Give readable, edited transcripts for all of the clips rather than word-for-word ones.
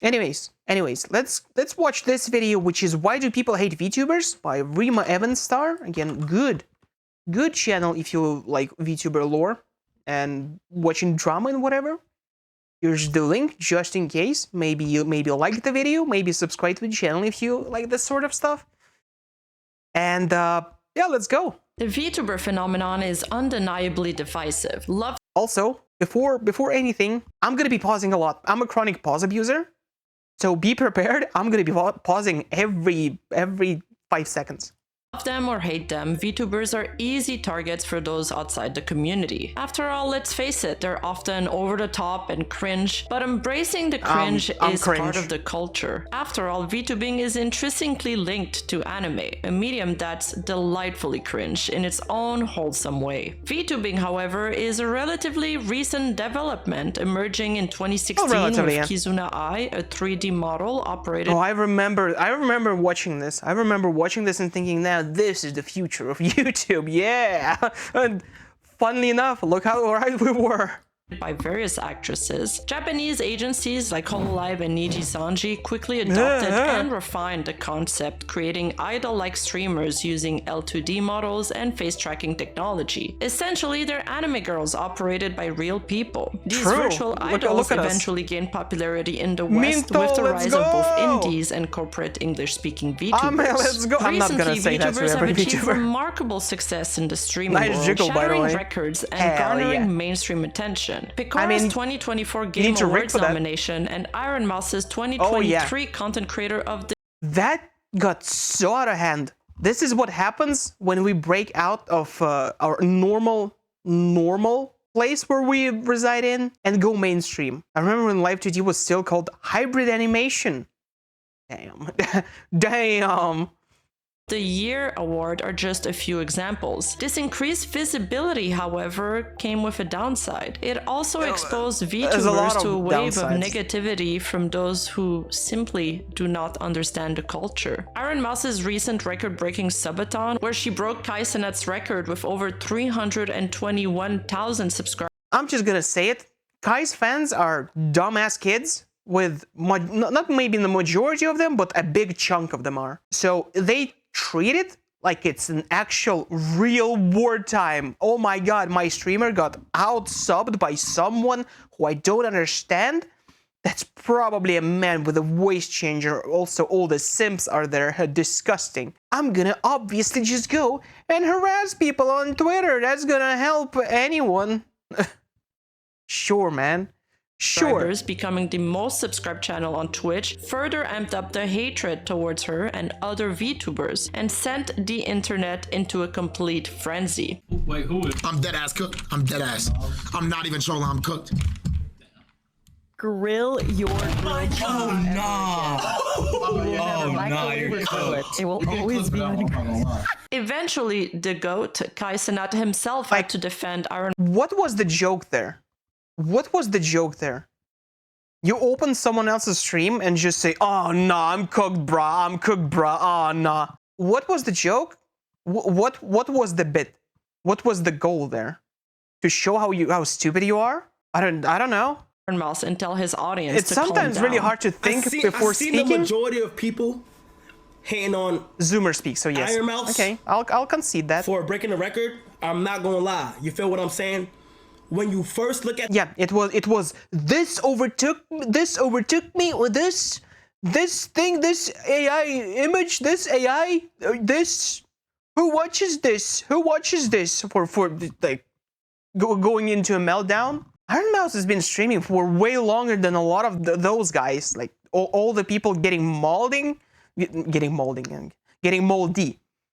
Anyways, let's watch this video, which is Why Do People Hate VTubers by Rima Evenstar. Again, good channel if you like VTuber lore and watching drama and whatever. Here's the link just in case. Maybe you like the video, maybe subscribe to the channel if you like this sort of stuff. And yeah, let's go. The VTuber phenomenon is undeniably divisive. Also, before anything, I'm gonna be pausing a lot. I'm a chronic pause abuser, so be prepared. I'm gonna be pausing every 5 seconds. Love them or hate them, VTubers are easy targets for those outside the community. After all, let's face it, they're often over the top and cringe, but embracing the cringe is part of the culture. After all, VTubing is intrinsically linked to anime, a medium that's delightfully cringe in its own wholesome way. VTubing, however, is a relatively recent development, emerging in 2016 with Kizuna Ai, a 3D model operated. Oh, I remember watching this. I remember watching this and thinking, now this is the future of YouTube, yeah! And funnily enough, look how right we were. By various actresses. Japanese agencies like Hololive and Niji Sanji quickly adopted and refined the concept, creating idol-like streamers using L2D models and face tracking technology. Essentially, they're anime girls operated by real people. These virtual idols eventually gained popularity in the West with the rise of both indies and corporate English-speaking VTubers. Let's go. I'm not gonna say that to VTubers have every achieved VTuber. Remarkable success in the streaming world, Jiggle, shattering records and garnering mainstream attention. Picard's 2024 Game Awards nomination and Iron Mouse's 2023 Content Creator of the... That got so out of hand. This is what happens when we break out of our normal place where we reside in and go mainstream. I remember when Live 2D was still called hybrid animation. Damn. Damn. The Year Award are just a few examples. This increased visibility, however, came with a downside. It also exposed VTubers to a wave of negativity from those who simply do not understand the culture. Iron Mouse's recent record-breaking subathon, where she broke Kai Cenat's record with over 321,000 subscribers. I'm just gonna say it. Kai's fans are dumbass kids with, not maybe the majority of them, but a big chunk of them are. So they treat it like it's an actual real wartime. Oh my god, my streamer got out-subbed by someone who I don't understand. That's probably a man with a voice changer. Also, all the simps are there. Disgusting. I'm gonna obviously just go and harass people on Twitter. That's gonna help anyone. Sure, man. Sure. Becoming the most subscribed channel on Twitch further amped up the hatred towards her and other VTubers and sent the internet into a complete frenzy. Wait, who is? I'm dead ass cooked. I'm dead ass. I'm not even trolling. I'm cooked. Grill your grill. Oh no! Oh no! You're cooked. It will always be ungrill. Eventually, the GOAT, Kai Cenat himself, had to defend Iron. What was the joke there? What was the joke there? You open someone else's stream and just say, "Oh nah, I'm cooked, brah. I'm cooked, brah. Oh nah." What was the joke? What was the bit? What was the goal there? To show how stupid you are? I don't know. Iron Mouse and tell his audience. It's sometimes really hard to think before speaking. I've seen the majority of people hating on Zoomer speak. So yes. Iron Mouse. Okay, I'll concede that. For breaking the record, I'm not gonna lie. You feel what I'm saying? When you first look at it was this overtook me, or this thing, this AI image, this AI, this who watches this for like going into a meltdown. Iron Mouse has been streaming for way longer than a lot of those guys, like all the people getting moldy.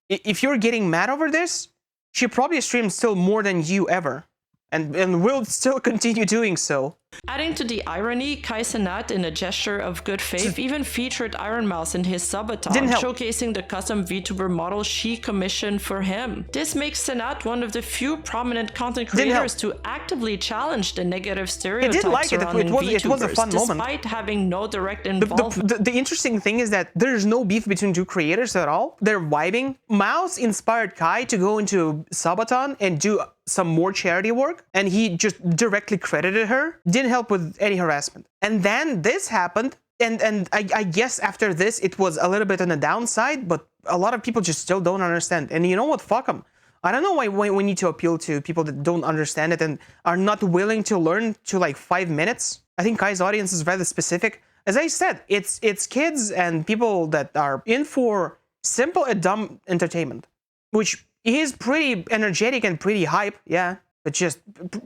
If you're getting mad over this, she probably streams still more than you ever. And will still continue doing so. Adding to the irony, Kai Cenat, in a gesture of good faith, even featured Iron Mouse in his subathon, showcasing the custom VTuber model she commissioned for him. This makes Cenat one of the few prominent content creators to actively challenge the negative stereotypes surrounding VTubers, it was a fun moment. Despite having no direct involvement. The interesting thing is that there's no beef between two creators at all. They're vibing. Mouse inspired Kai to go into subathon and do some more charity work, and he just directly credited her. Didn't help with any harassment. And then this happened, And I guess after this, it was a little bit on the downside, but a lot of people just still don't understand. And you know what? Fuck them. I don't know why we need to appeal to people that don't understand it and are not willing to learn to like 5 minutes. I think Kai's audience is very specific. As I said, it's kids and people that are in for simple and dumb entertainment, which is pretty energetic and pretty hype, yeah. But just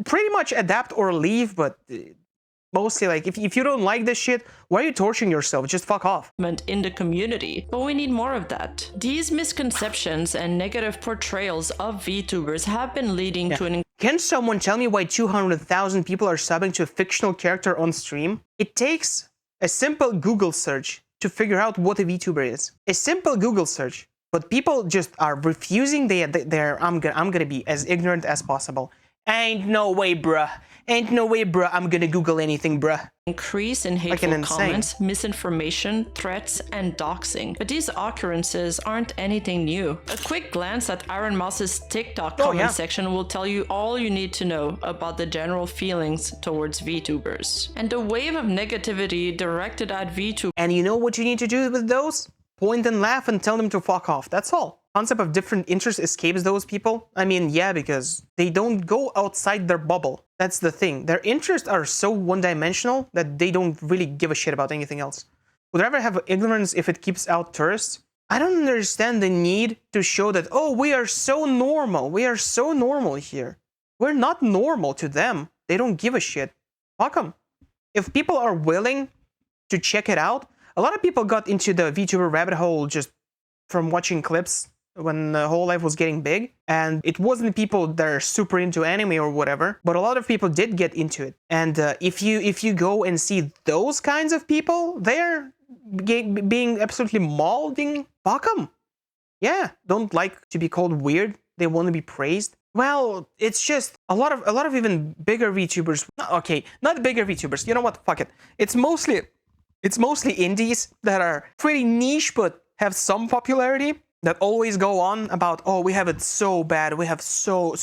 pretty much adapt or leave, but mostly like if you don't like this shit, why are you torturing yourself? Just fuck off. In the community, but we need more of that. These misconceptions and negative portrayals of VTubers have been leading to an... Can someone tell me why 200,000 people are subbing to a fictional character on stream? It takes a simple Google search to figure out what a VTuber is. A simple Google search. But people just are refusing their I'm gonna be as ignorant as possible. Ain't no way, bruh. Ain't no way, bruh. I'm gonna Google anything, bruh. Increase in hateful comments, misinformation, threats, and doxing. But these occurrences aren't anything new. A quick glance at Iron Mous's TikTok comment section will tell you all you need to know about the general feelings towards VTubers. And the wave of negativity directed at VTubers. And you know what you need to do with those? Point and laugh and tell them to fuck off. That's all. Concept of different interests escapes those people. I mean, yeah, because they don't go outside their bubble. That's the thing. Their interests are so one-dimensional that they don't really give a shit about anything else. Would rather have ignorance if it keeps out tourists. I don't understand the need to show that, oh, we are so normal. We are so normal here. We're not normal to them. They don't give a shit. Fuck them. If people are willing to check it out, a lot of people got into the VTuber rabbit hole just from watching clips when the whole life was getting big. And it wasn't people that are super into anime or whatever, but a lot of people did get into it. And if you go and see those kinds of people, they're being absolutely mauling. Fuck them. Yeah, don't like to be called weird. They want to be praised. Well, it's just a lot of even bigger VTubers. Okay, not bigger VTubers. You know what? Fuck it. It's mostly indies that are pretty niche but have some popularity that always go on about, oh, we have it so bad, we have so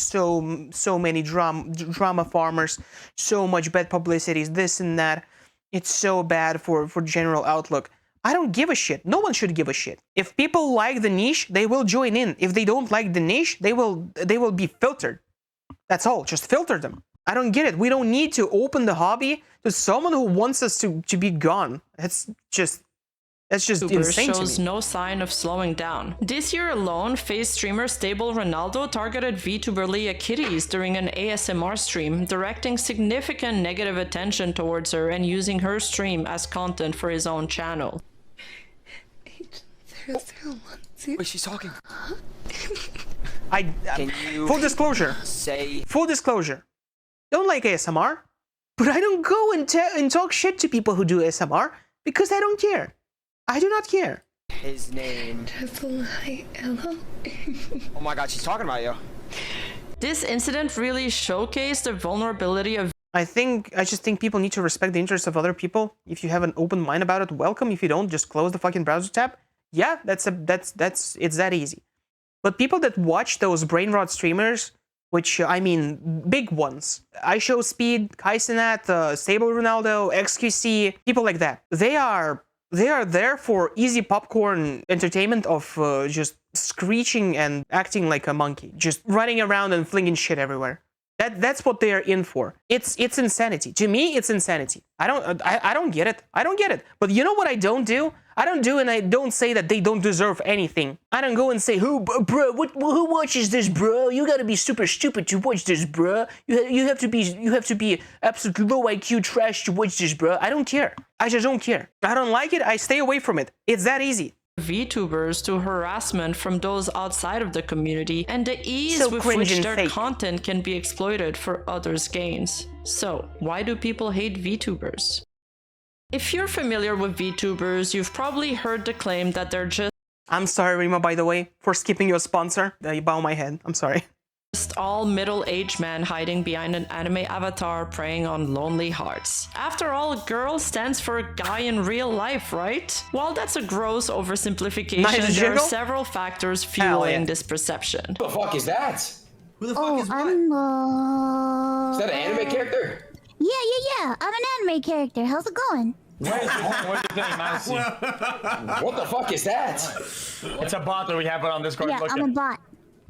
many drama farmers, so much bad publicities, this and that. It's so bad for general outlook. I don't give a shit. No one should give a shit. If people like the niche, they will join in. If they don't like the niche, they will be filtered. That's all. Just filter them. I don't get it. We don't need to open the hobby to someone who wants us to be gone. That's just insane to me. Shows no sign of slowing down. This year alone, Face streamer Stable Ronaldo targeted VTuber Leah Kitties during an ASMR stream, directing significant negative attention towards her and using her stream as content for his own channel. Wait, she's talking. Full disclosure. Full disclosure. Don't like ASMR, but I don't go and talk shit to people who do ASMR because I don't care. I do not care. His name. Oh my god, she's talking about you. This incident really showcased the vulnerability of... I just think people need to respect the interests of other people. If you have an open mind about it, welcome. If you don't, just close the fucking browser tab. Yeah, it's that easy. But people that watch those brain rot streamers, which, I mean, big ones. iShowSpeed, Kaisenat, Stable Ronaldo, XQC, people like that. They are there for easy popcorn entertainment of just screeching and acting like a monkey. Just running around and flinging shit everywhere. That's what they are in for. It's insanity. To me, it's insanity. I don't get it. I don't get it. But you know what I don't do? I don't say that they don't deserve anything. I don't go and say, who watches this, bro? You gotta be super stupid to watch this, bro. You have to be absolute low IQ trash to watch this, bro. I don't care. I just don't care. I don't like it. I stay away from it. It's that easy. VTubers to harassment from those outside of the community and the ease with which their content can be exploited for others' gains. So, why do people hate VTubers? If you're familiar with VTubers, you've probably heard the claim that they're just... I'm sorry, Rima, by the way, for skipping your sponsor. You bow my head. I'm sorry. Just all middle-aged men hiding behind an anime avatar preying on lonely hearts. After all, girl stands for a guy in real life, right? While that's a gross oversimplification, there are several factors fueling this perception. Who the fuck is that? Who the fuck is that? Is that an anime character? Yeah. I'm an anime character. How's it going? Where's the thing, Mousy? What the fuck is that? It's a bot that we have it on Discord. Yeah, I'm a bot.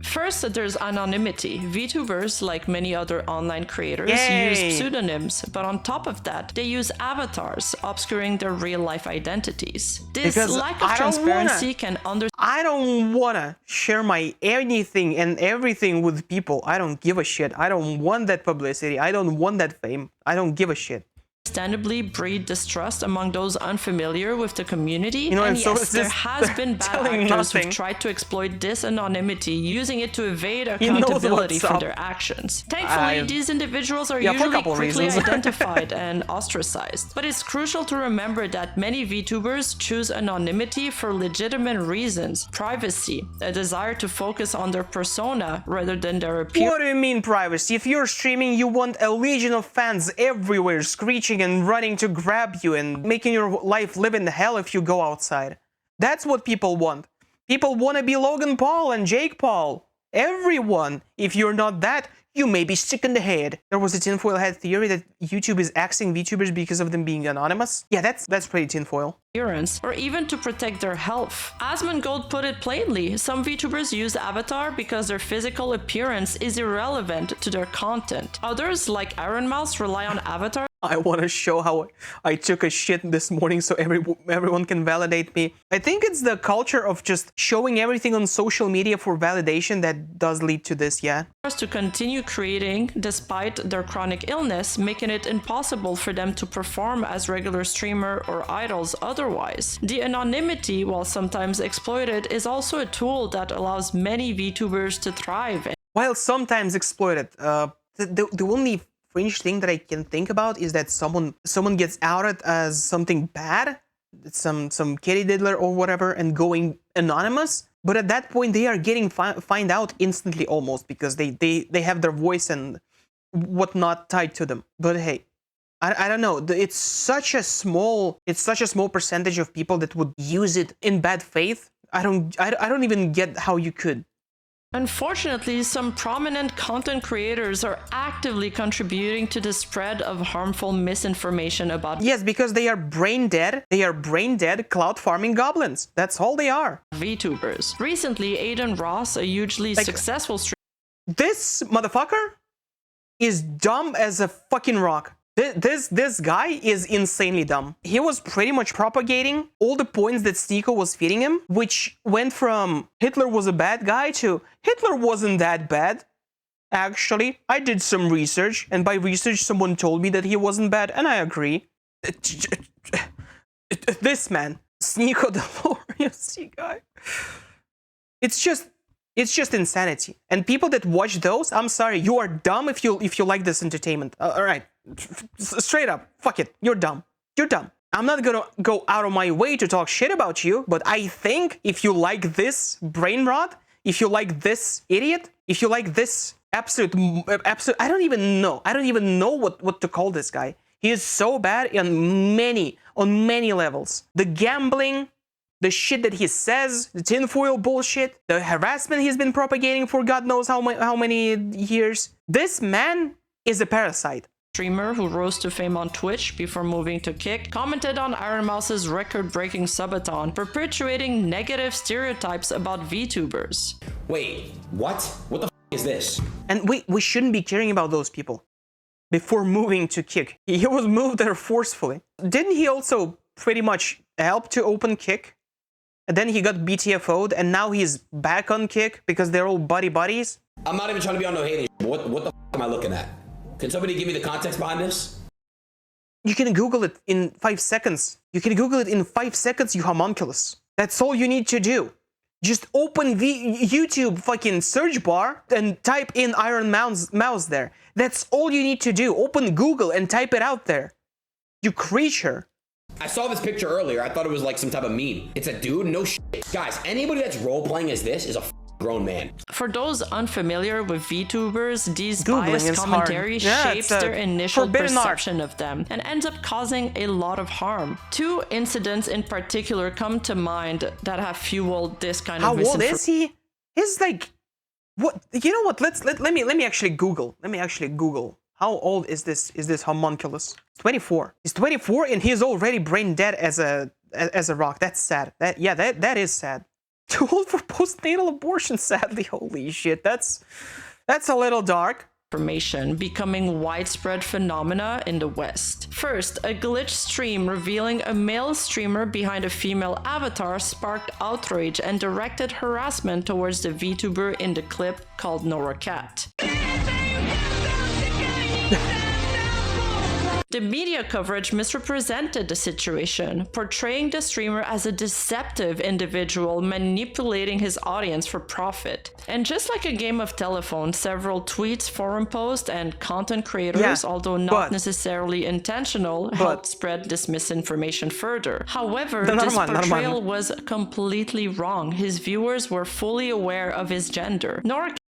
First, there's anonymity. VTubers, like many other online creators, use pseudonyms, but on top of that, they use avatars, obscuring their real-life identities. This lack of transparency can I don't wanna share my anything and everything with people. I don't give a shit. I don't want that publicity. I don't want that fame. I don't give a shit. Understandably breed distrust among those unfamiliar with the community. You know, and so yes, there has been bad actors who've nothing. tried to exploit this anonymity, using it to evade accountability for their actions. Thankfully, these individuals are usually quickly identified and ostracized. But it's crucial to remember that many VTubers choose anonymity for legitimate reasons. Privacy, a desire to focus on their persona rather than their appearance. What do you mean privacy? If you're streaming, you want a legion of fans everywhere screeching and running to grab you and making your life live in hell if you go outside. That's what people want. People want to be Logan Paul and Jake Paul. Everyone. If you're not that, you may be sick in the head. There was a tinfoil head theory that YouTube is axing VTubers because of them being anonymous. Yeah, that's pretty tinfoil. Or even to protect their health. Asmongold put it plainly, some VTubers use Avatar because their physical appearance is irrelevant to their content. Others, like Iron Mouse, rely on Avatar. I want to show how I took a shit this morning so everyone can validate me. I think it's the culture of just showing everything on social media for validation that does lead to this, yeah. To continue creating despite their chronic illness, making it impossible for them to perform as regular streamer or idols otherwise. The anonymity, while sometimes exploited, is also a tool that allows many VTubers to thrive. While sometimes exploited, the only fringe thing that I can think about is that someone gets outed as something bad, some kitty diddler or whatever, and going anonymous. But at that point, they are getting find out instantly almost because they have their voice and whatnot tied to them. But hey, I don't know. It's such a small percentage of people that would use it in bad faith. I don't even get how you could. Unfortunately, some prominent content creators are actively contributing to the spread of harmful misinformation about because they are brain dead. They are brain dead cloud farming goblins. That's all they are. VTubers. Recently, Aiden Ross, a hugely successful streamer. This motherfucker is dumb as a fucking rock. This guy is insanely dumb. He was pretty much propagating all the points that Sneeko was feeding him, which went from Hitler was a bad guy to Hitler wasn't that bad. Actually, I did some research, and by research someone told me that he wasn't bad, and I agree. This man, Sneeko the Glorious guy. It's just insanity. And people that watch those, I'm sorry, you are dumb if you like this entertainment. All right. Straight up, fuck it, you're dumb. You're dumb. I'm not gonna go out of my way to talk shit about you, but I think if you like this brain rot, if you like this idiot, if you like this absolute, I don't even know what to call this guy. He is so bad on many levels. The gambling, the shit that he says, the tinfoil bullshit, the harassment he's been propagating for God knows how many years. This man is a parasite. Streamer who rose to fame on Twitch before moving to Kick, commented on Iron Mouse's record-breaking subathon, perpetuating negative stereotypes about VTubers. Wait, what? What the f is this? And we shouldn't be caring about those people. Before moving to Kick, he was moved there forcefully. Didn't he also pretty much help to open Kick? And then he got BTFO'd, and now he's back on Kick because they're all buddies? I'm not even trying to be on no hating, but what the f am I looking at? Can somebody give me the context behind this? You can Google it in 5 seconds. You can Google it in 5 seconds, you homunculus. That's all you need to do. Just open the YouTube fucking search bar and type in Iron Mouse there. That's all you need to do. Open Google and type it out there. You creature. I saw this picture earlier. I thought it was like some type of meme. It's a dude, no shit. Guys, anybody that's role-playing as this is a grown man. For those unfamiliar with VTubers, these biased commentary shapes their initial perception of them and ends up causing a lot of harm. 2 incidents in particular come to mind that have fueled this kind of misinformation. How old is he? He's like, what? You know what? Let me actually Google. Let me actually Google. How old is this homunculus? 24. He's 24 and he's already brain dead as a rock. That's sad. That is sad. Too old for postnatal abortion, sadly. Holy shit. That's a little dark. Information becoming widespread phenomena in the West. First, a glitch stream revealing a male streamer behind a female avatar sparked outrage and directed harassment towards the VTuber in the clip called Nora Cat. The media coverage misrepresented the situation, portraying the streamer as a deceptive individual manipulating his audience for profit. And just like a game of telephone, several tweets, forum posts, and content creators, although not necessarily intentional, helped spread this misinformation further. However, this portrayal was completely wrong. His viewers were fully aware of his gender.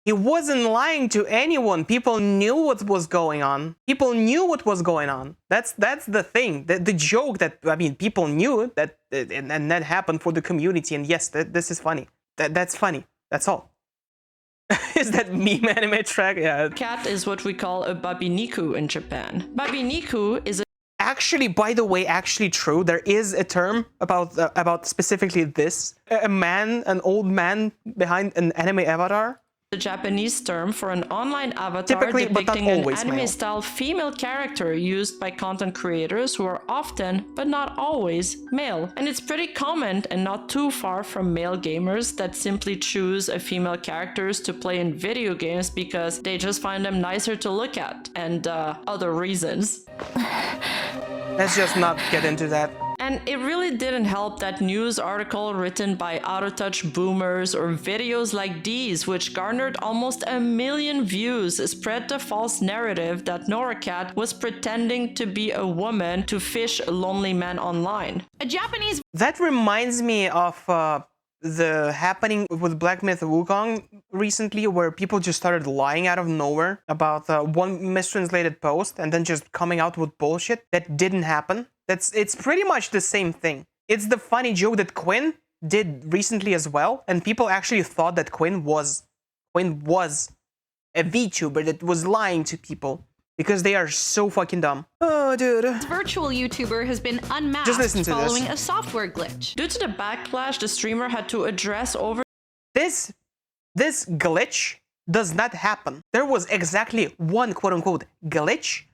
He wasn't lying to anyone. People knew what was going on. People knew what was going on. That's the thing. The joke that, I mean, people knew that, and that happened for the community. And yes, this is funny. That's funny. That's all. Is that meme anime track? Yeah. Cat is what we call a babiniku in Japan. Babiniku is a Actually, by the way, actually true. There is a term about specifically this. An old man behind an anime avatar. The Japanese term for an online avatar depicting an anime-style female character used by content creators who are often, but not always, male. And it's pretty common and not too far from male gamers that simply choose a female characters to play in video games because they just find them nicer to look at, and other reasons. Let's just not get into that. And it really didn't help that news article written by out-of-touch boomers or videos like these, which garnered almost 1 million views, spread the false narrative that Nora Cat was pretending to be a woman to fish lonely men online. A Japanese... That reminds me of the happening with Black Myth Wukong recently, where people just started lying out of nowhere about one mistranslated post and then just coming out with bullshit that didn't happen. It's pretty much the same thing. It's the funny joke that Quinn did recently as well, and people actually thought that Quinn was a VTuber that was lying to people because they are so fucking dumb. Oh, dude. This virtual YouTuber has been unmasked following a software glitch. Due to the backlash, the streamer had to address over this glitch does not happen. There was exactly one quote-unquote glitch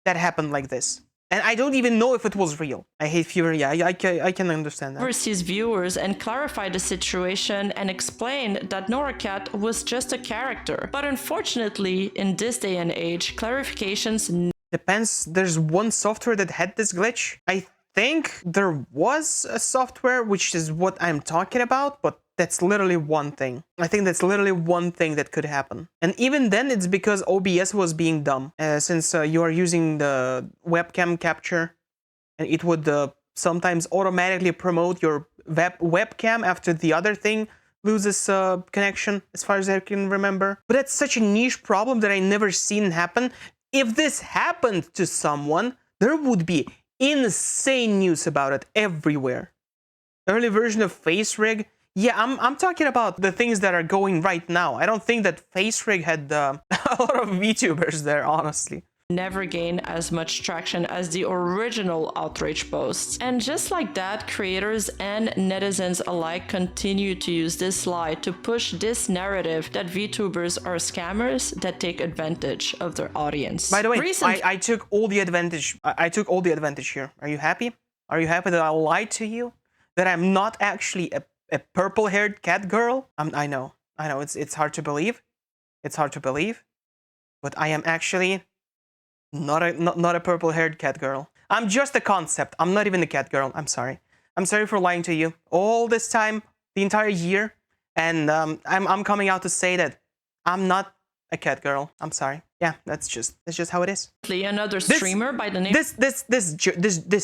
that happened like this. And I don't even know if it was real. I hate fever. Yeah, I can understand that. Overseas viewers and clarify the situation and explain that Nora Cat was just a character. But unfortunately, in this day and age, clarifications depends. There's one software that had this glitch. I think there was a software, which is what I'm talking about, but that's literally one thing. I think that's literally one thing that could happen. And even then, it's because OBS was being dumb. Since you are using the webcam capture, and it would sometimes automatically promote your webcam after the other thing loses connection, as far as I can remember. But that's such a niche problem that I never seen happen. If this happened to someone, there would be insane news about it everywhere. Early version of FaceRig. Yeah, I'm talking about the things that are going right now. I don't think that FaceRig had a lot of VTubers there, honestly. Never gain as much traction as the original outrage posts. And just like that, creators and netizens alike continue to use this lie to push this narrative that VTubers are scammers that take advantage of their audience. By the way, I took all the advantage. I took all the advantage here. Are you happy? Are you happy that I lied to you? That I'm not actually a purple-haired cat girl? I know, it's hard to believe. It's hard to believe. But I am actually not a purple-haired cat girl. I'm just a concept. I'm not even a cat girl. I'm sorry. I'm sorry for lying to you all this time, the entire year. And I'm coming out to say that I'm not a cat girl. I'm sorry. Yeah, that's just how it is. Another streamer by the name this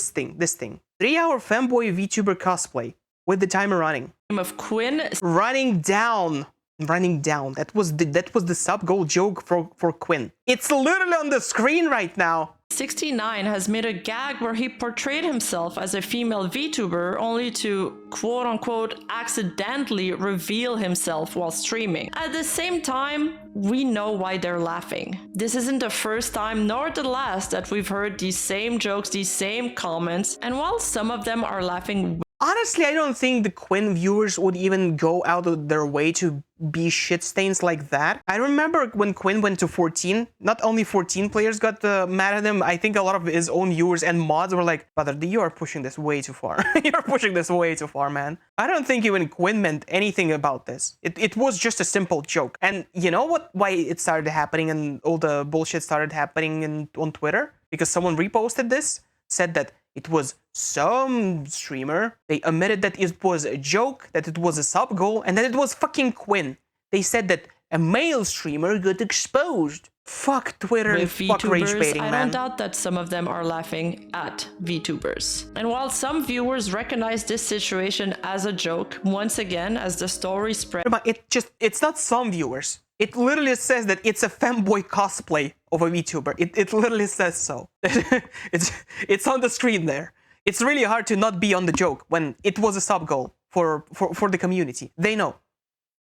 thing. 3-hour fanboy VTuber cosplay with the timer running. Of Quinn running down. That was the sub goal joke for Quinn. It's literally on the screen right now. 69 has made a gag where he portrayed himself as a female VTuber only to quote-unquote accidentally reveal himself while streaming. At the same time, we know why they're laughing. This isn't the first time nor the last that we've heard these same jokes, these same comments, and while some of them are laughing, honestly, I don't think the Quinn viewers would even go out of their way to be shit stains like that. I remember when Quinn went to 14, not only 14 players got mad at him, I think a lot of his own viewers and mods were like, brother, you are pushing this way too far. You're pushing this way too far, man. I don't think even Quinn meant anything about this. It was just a simple joke. And you know what? Why it started happening and all the bullshit started happening on Twitter? Because someone reposted this, said that it was some streamer. They admitted that it was a joke, that it was a sub goal, and that it was fucking Quinn. They said that a male streamer got exposed. Fuck Twitter and fuck rage baiting, man. I don't doubt that some of them are laughing at VTubers. And while some viewers recognize this situation as a joke, once again, as the story spread... It's not some viewers. It literally says that it's a femboy cosplay of a VTuber. It literally says so. It's on the screen there. It's really hard to not be on the joke when it was a sub goal for the community. They know.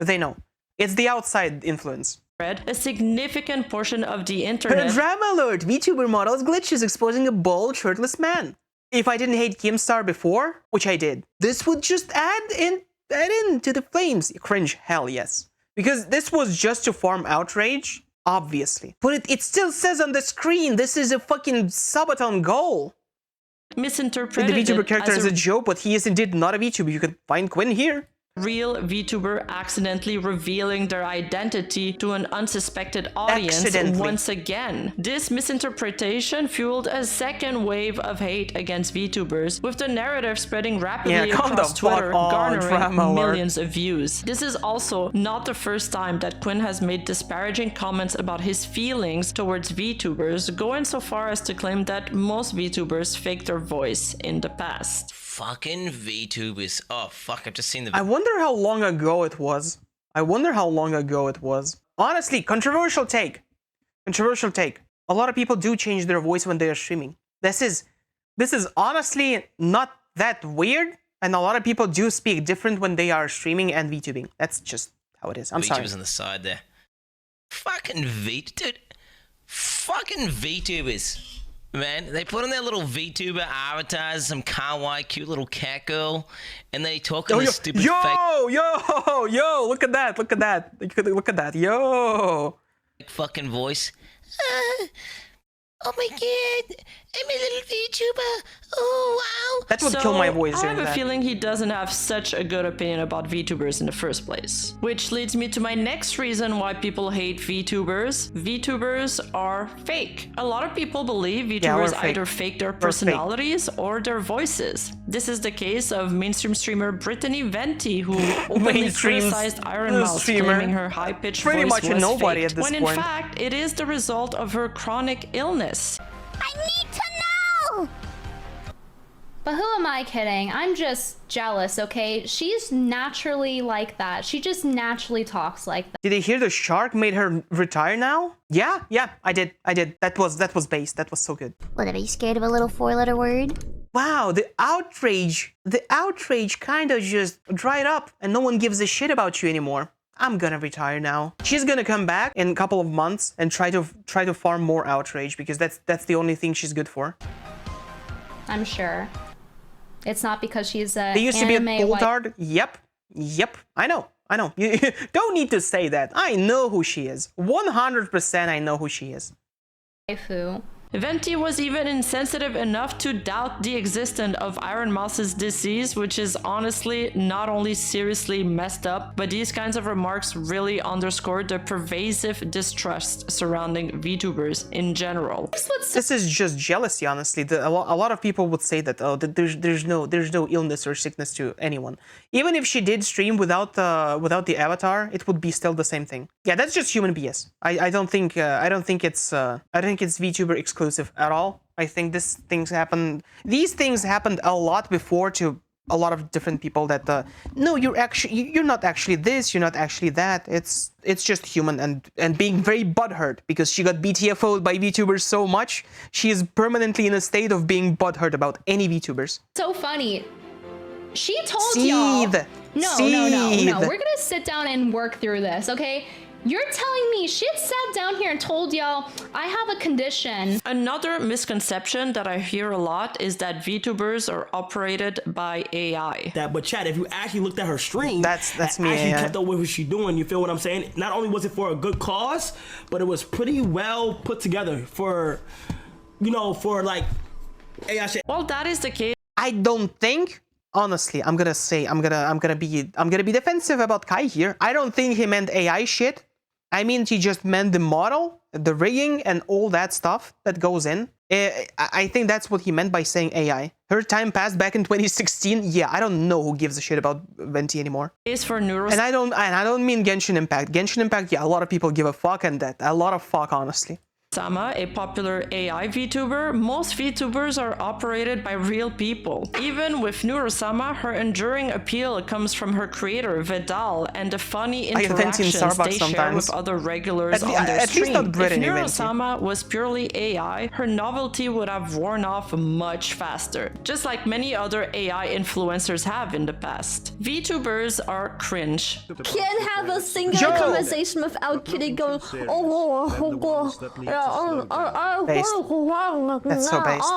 They know. It's the outside influence. A significant portion of the internet... Drama alert! VTuber models glitches exposing a bald, shirtless man. If I didn't hate Keemstar before, which I did, this would just add in to the flames. Cringe, hell yes. Because this was just to farm outrage, obviously. But it still says on the screen, this is a fucking subathon goal. Misinterpreted the VTuber character is a joke, but he is indeed not a VTuber. You could find Quinn here. Real VTuber accidentally revealing their identity to an unsuspected audience once again. This misinterpretation fueled a second wave of hate against VTubers, with the narrative spreading rapidly across Twitter, garnering millions of views. This is also not the first time that Quinn has made disparaging comments about his feelings towards VTubers, going so far as to claim that most VTubers faked their voice in the past. Fucking VTubers. Oh, fuck, I've just seen the... I wonder how long ago it was. Honestly, controversial take. A lot of people do change their voice when they are streaming. This is honestly not that weird, and a lot of people do speak different when they are streaming and VTubing. That's just how it is. I'm sorry. VTubers on the side there. Fucking dude. Fucking VTubers. Man, they put on their little VTuber avatars, some kawaii, cute little cat girl, and they talk in this stupid yo, look at that, yo. Fucking voice. Oh my god, I'm a little VTuber. Oh wow. That would kill my voice. I have a feeling he doesn't have such a good opinion about VTubers in the first place. Which leads me to my next reason why people hate VTubers. VTubers are fake. A lot of people believe VTubers either fake their personalities or their voices. This is the case of mainstream streamer Brittany Venti, who openly criticized Iron Mouse, claiming her high-pitched voice was faked, when in fact it is the result of her chronic illness. I need to know! But who am I kidding? I'm just jealous, okay? She's naturally like that. She just naturally talks like that. Did you hear the shark made her retire now? Yeah, I did. That was based. That was so good. What, are you scared of a little 4-letter word? Wow, the outrage kind of just dried up and no one gives a shit about you anymore. I'm gonna retire now. She's gonna come back in a couple of months and try to farm more outrage, because that's the only thing she's good for. I'm sure. It's not because she's a They used to be a Poltard. Yep. I know. You don't need to say that. I know who she is. 100% I know who she is. Waifu. Venti was even insensitive enough to doubt the existence of Iron Mouse's disease, which is honestly not only seriously messed up, but these kinds of remarks really underscore the pervasive distrust surrounding VTubers in general. This is just jealousy, honestly. A lot of people would say that, oh, there's no illness or sickness to anyone. Even if she did stream without the avatar, it would be still the same thing. Yeah, that's just human BS. I don't think it's VTuber exclusive at all. I think these things happened a lot before to a lot of different people that no, you're not actually this, you're not actually that. It's just human, and being very butthurt because she got BTFO'd by VTubers so much, she is permanently in a state of being butthurt about any VTubers. So funny. She told y'all. No. We're gonna sit down and work through this, okay? You're telling me she had sat down here and told y'all, I have a condition. Another misconception that I hear a lot is that VTubers are operated by AI. But Chad, if you actually looked at her stream, that's me. Actually kept up with what she's doing. You feel what I'm saying? Not only was it for a good cause, but it was pretty well put together for, for like AI shit. Well, that is the case. I don't think. Honestly, I'm gonna be defensive about Kai here. I don't think he meant AI shit. I mean, he just meant the model, the rigging, and all that stuff that goes in. I think that's what he meant by saying AI. Her time passed back in 2016. Yeah, I don't know who gives a shit about Venti anymore. And I don't mean Genshin Impact. Genshin Impact, yeah, a lot of people give a fuck, and that a lot of fuck, honestly. Sama, a popular AI VTuber, most VTubers are operated by real people. Even with Nurosama, her enduring appeal comes from her creator, Vidal, and the funny interactions they share with other regulars on their stream. If Nurosama was purely AI, her novelty would have worn off much faster, just like many other AI influencers have in the past. VTubers are cringe. Can't have a single conversation without Kitty going, That's so based.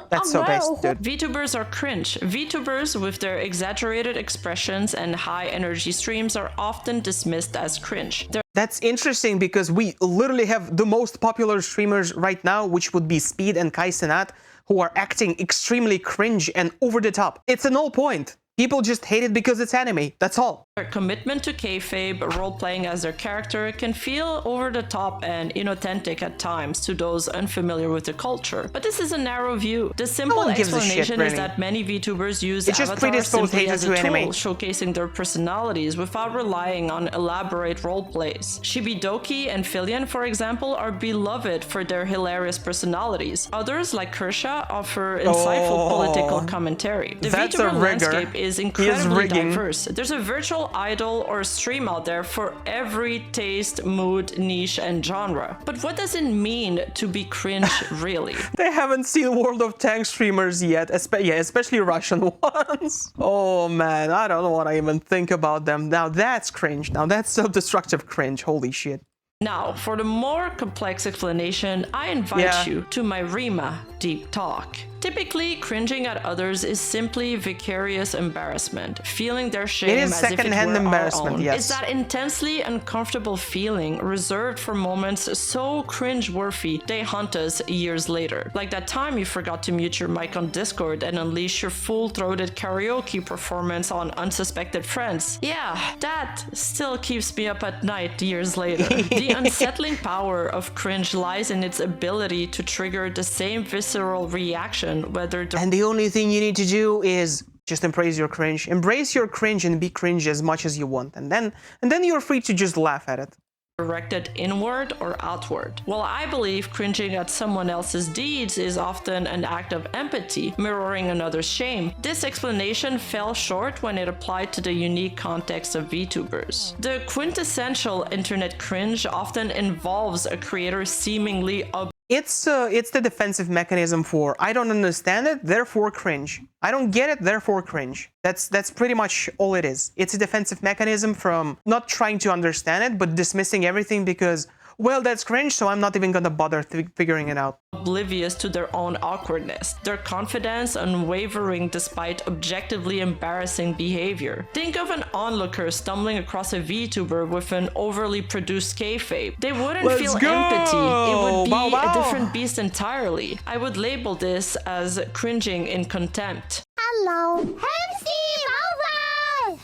That's so based, dude. VTubers are cringe. VTubers with their exaggerated expressions and high energy streams are often dismissed as cringe. That's interesting because we literally have the most popular streamers right now, which would be Speed and Kai Cenat, who are acting extremely cringe and over the top. It's a null point. People just hate it because it's anime, that's all. Their commitment to kayfabe, role-playing as their character, can feel over-the-top and inauthentic at times to those unfamiliar with the culture. But this is a narrow view. The simple explanation is that many VTubers use avatars simply as a tool, showcasing their personalities without relying on elaborate role-plays. Shibidoki and Filian, for example, are beloved for their hilarious personalities. Others, like Kersha, offer insightful political commentary. The VTuber landscape is incredibly diverse. There's a virtual idol or stream out there for every taste, mood, niche, and genre. But what does it mean to be cringe, really? They haven't seen World of Tanks streamers yet, especially Russian ones. Oh man, I don't want to even think about them. Now that's cringe. Now that's self-destructive cringe. Holy shit. Now, for the more complex explanation, I invite you to my Rima Deep Talk. Typically, cringing at others is simply vicarious embarrassment, feeling their shame as if it were our own. It's that intensely uncomfortable feeling reserved for moments so cringe-worthy they haunt us years later. Like that time you forgot to mute your mic on Discord and unleash your full-throated karaoke performance on unsuspected friends. Yeah, that still keeps me up at night years later. The unsettling power of cringe lies in its ability to trigger the same visceral reaction. And the only thing you need to do is just embrace your cringe. Embrace your cringe and be cringe as much as you want. And then you're free to just laugh at it. Directed inward or outward. While I believe cringing at someone else's deeds is often an act of empathy, mirroring another's shame, this explanation fell short when it applied to the unique context of VTubers. The quintessential internet cringe often involves a creator seemingly It's the defensive mechanism for I don't understand it, therefore cringe. I don't get it, therefore cringe. That's pretty much all it is. It's a defensive mechanism from not trying to understand it, but dismissing everything because, well, that's cringe, so I'm not even gonna bother figuring it out. Oblivious to their own awkwardness, their confidence unwavering despite objectively embarrassing behavior. Think of an onlooker stumbling across a VTuber with an overly produced kayfabe. They wouldn't feel empathy. It would be a different beast entirely. I would label this as cringing in contempt. Hello.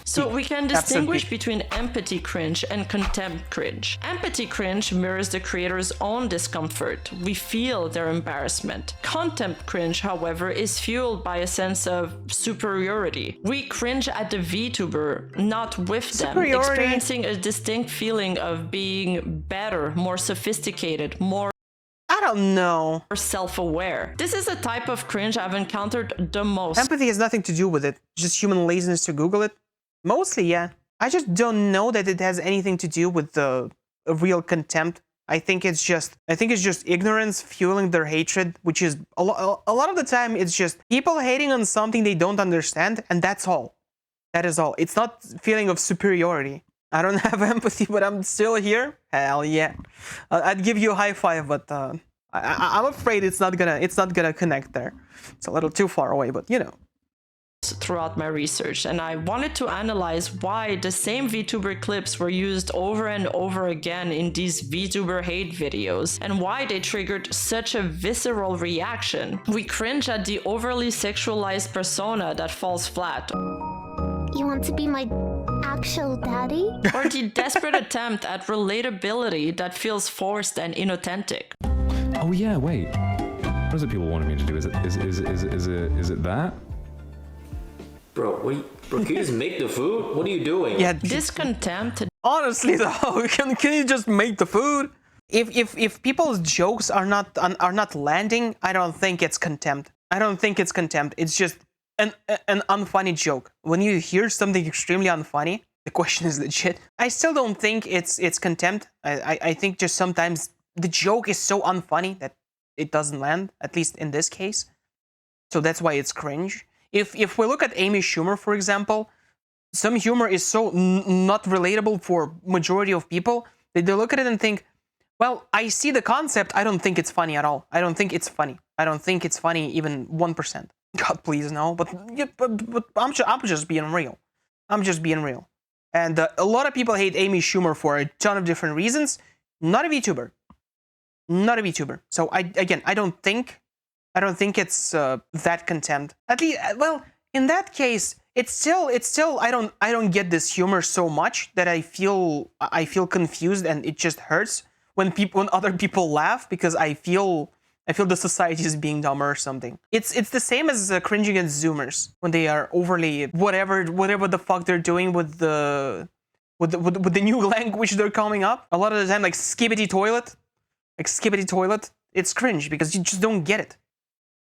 So we can distinguish between empathy cringe and contempt cringe. Empathy cringe mirrors the creator's own discomfort. We feel their embarrassment. Contempt cringe, however, is fueled by a sense of superiority. We cringe at the VTuber, not with them, experiencing a distinct feeling of being better, more sophisticated, more... I don't know. Or self-aware. This is the type of cringe I've encountered the most. Empathy has nothing to do with it. Just human laziness to Google it. Mostly, yeah. I just don't know that it has anything to do with the real contempt. I think it's just ignorance fueling their hatred, which is a lot of the time it's just people hating on something they don't understand, and that's all. That is all. It's not feeling of superiority. I don't have empathy, but I'm still here. Hell yeah! I'd give you a high five, but I'm afraid it's not gonna connect there. It's a little too far away, but you know. Throughout my research, and I wanted to analyze why the same VTuber clips were used over and over again in these VTuber hate videos, and why they triggered such a visceral reaction. We cringe at the overly sexualized persona that falls flat. You want to be my actual daddy? Or the desperate attempt at relatability that feels forced and inauthentic. Oh yeah, wait. What is it people wanted me to do? Is it that? Bro, bro, can you just make the food? What are you doing? Yeah, this contempt. Honestly though, can you just make the food? If people's jokes are not landing, I don't think it's contempt. I don't think it's contempt. It's just an unfunny joke. When you hear something extremely unfunny, the question is legit. I still don't think it's contempt. I think just sometimes the joke is so unfunny that it doesn't land, at least in this case. So that's why it's cringe. If we look at Amy Schumer, for example, some humor is so not relatable for majority of people that they look at it and think, well, I see the concept, I don't think it's funny at all. I don't think it's funny. I don't think it's funny even 1%. God, please, no. But I'm just being real. I'm just being real. And a lot of people hate Amy Schumer for a ton of different reasons. Not a VTuber. Not a VTuber. So I don't think it's that contempt. At least, well, in that case, it's still I don't get this humor so much that I feel confused and it just hurts when other people laugh, because I feel the society is being dumber or something. It's the same as cringing at Zoomers when they are overly whatever the fuck they're doing with the new language they're coming up. A lot of the time, like skibbity toilet, it's cringe because you just don't get it.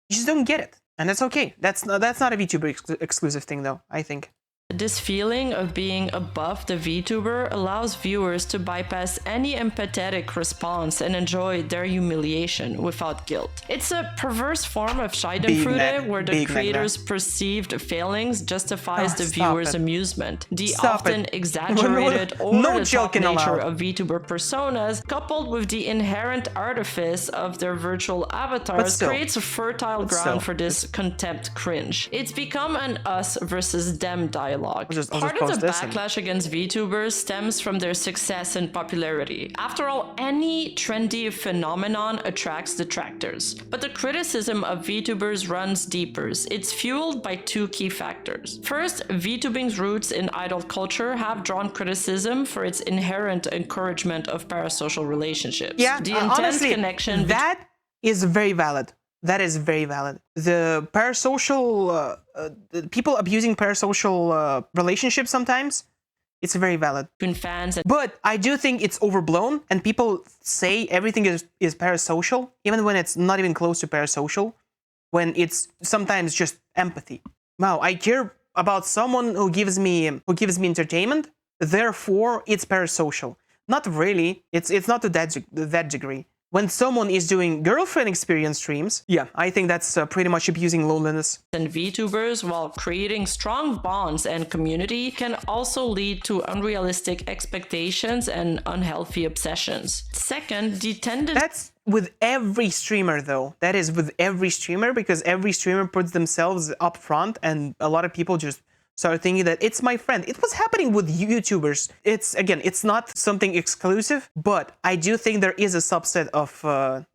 You just don't get it, and that's okay. That's not a VTuber exclusive thing, though, I think. This feeling of being above the VTuber allows viewers to bypass any empathetic response and enjoy their humiliation without guilt. It's a perverse form of Schadenfreude where the creator's perceived failings justifies the viewer's amusement. The often exaggerated over-the-top nature of VTuber personas, coupled with the inherent artifice of their virtual avatars, creates a fertile ground for this contempt cringe. It's become an us versus them dialogue. Part of the backlash against VTubers stems from their success and popularity. After all, any trendy phenomenon attracts detractors. But the criticism of VTubers runs deeper. It's fueled by two key factors. First, VTubing's roots in idol culture have drawn criticism for its inherent encouragement of parasocial relationships. Yeah, the intense honestly, connection that is very valid. That is very valid. The parasocial, people abusing parasocial relationships sometimes, it's very valid. But I do think it's overblown, and people say everything is parasocial, even when it's not even close to parasocial, when it's sometimes just empathy. Wow, I care about someone who gives me entertainment, therefore it's parasocial. Not really. It's not to that degree. When someone is doing girlfriend experience streams, yeah, I think that's pretty much abusing loneliness. And VTubers, while creating strong bonds and community, can also lead to unrealistic expectations and unhealthy obsessions. Second, the tendency... That's with every streamer, though. That is with every streamer, because every streamer puts themselves up front, and a lot of people just start thinking that it's my friend. It was happening with YouTubers. It's not something exclusive, but I do think there is a subset of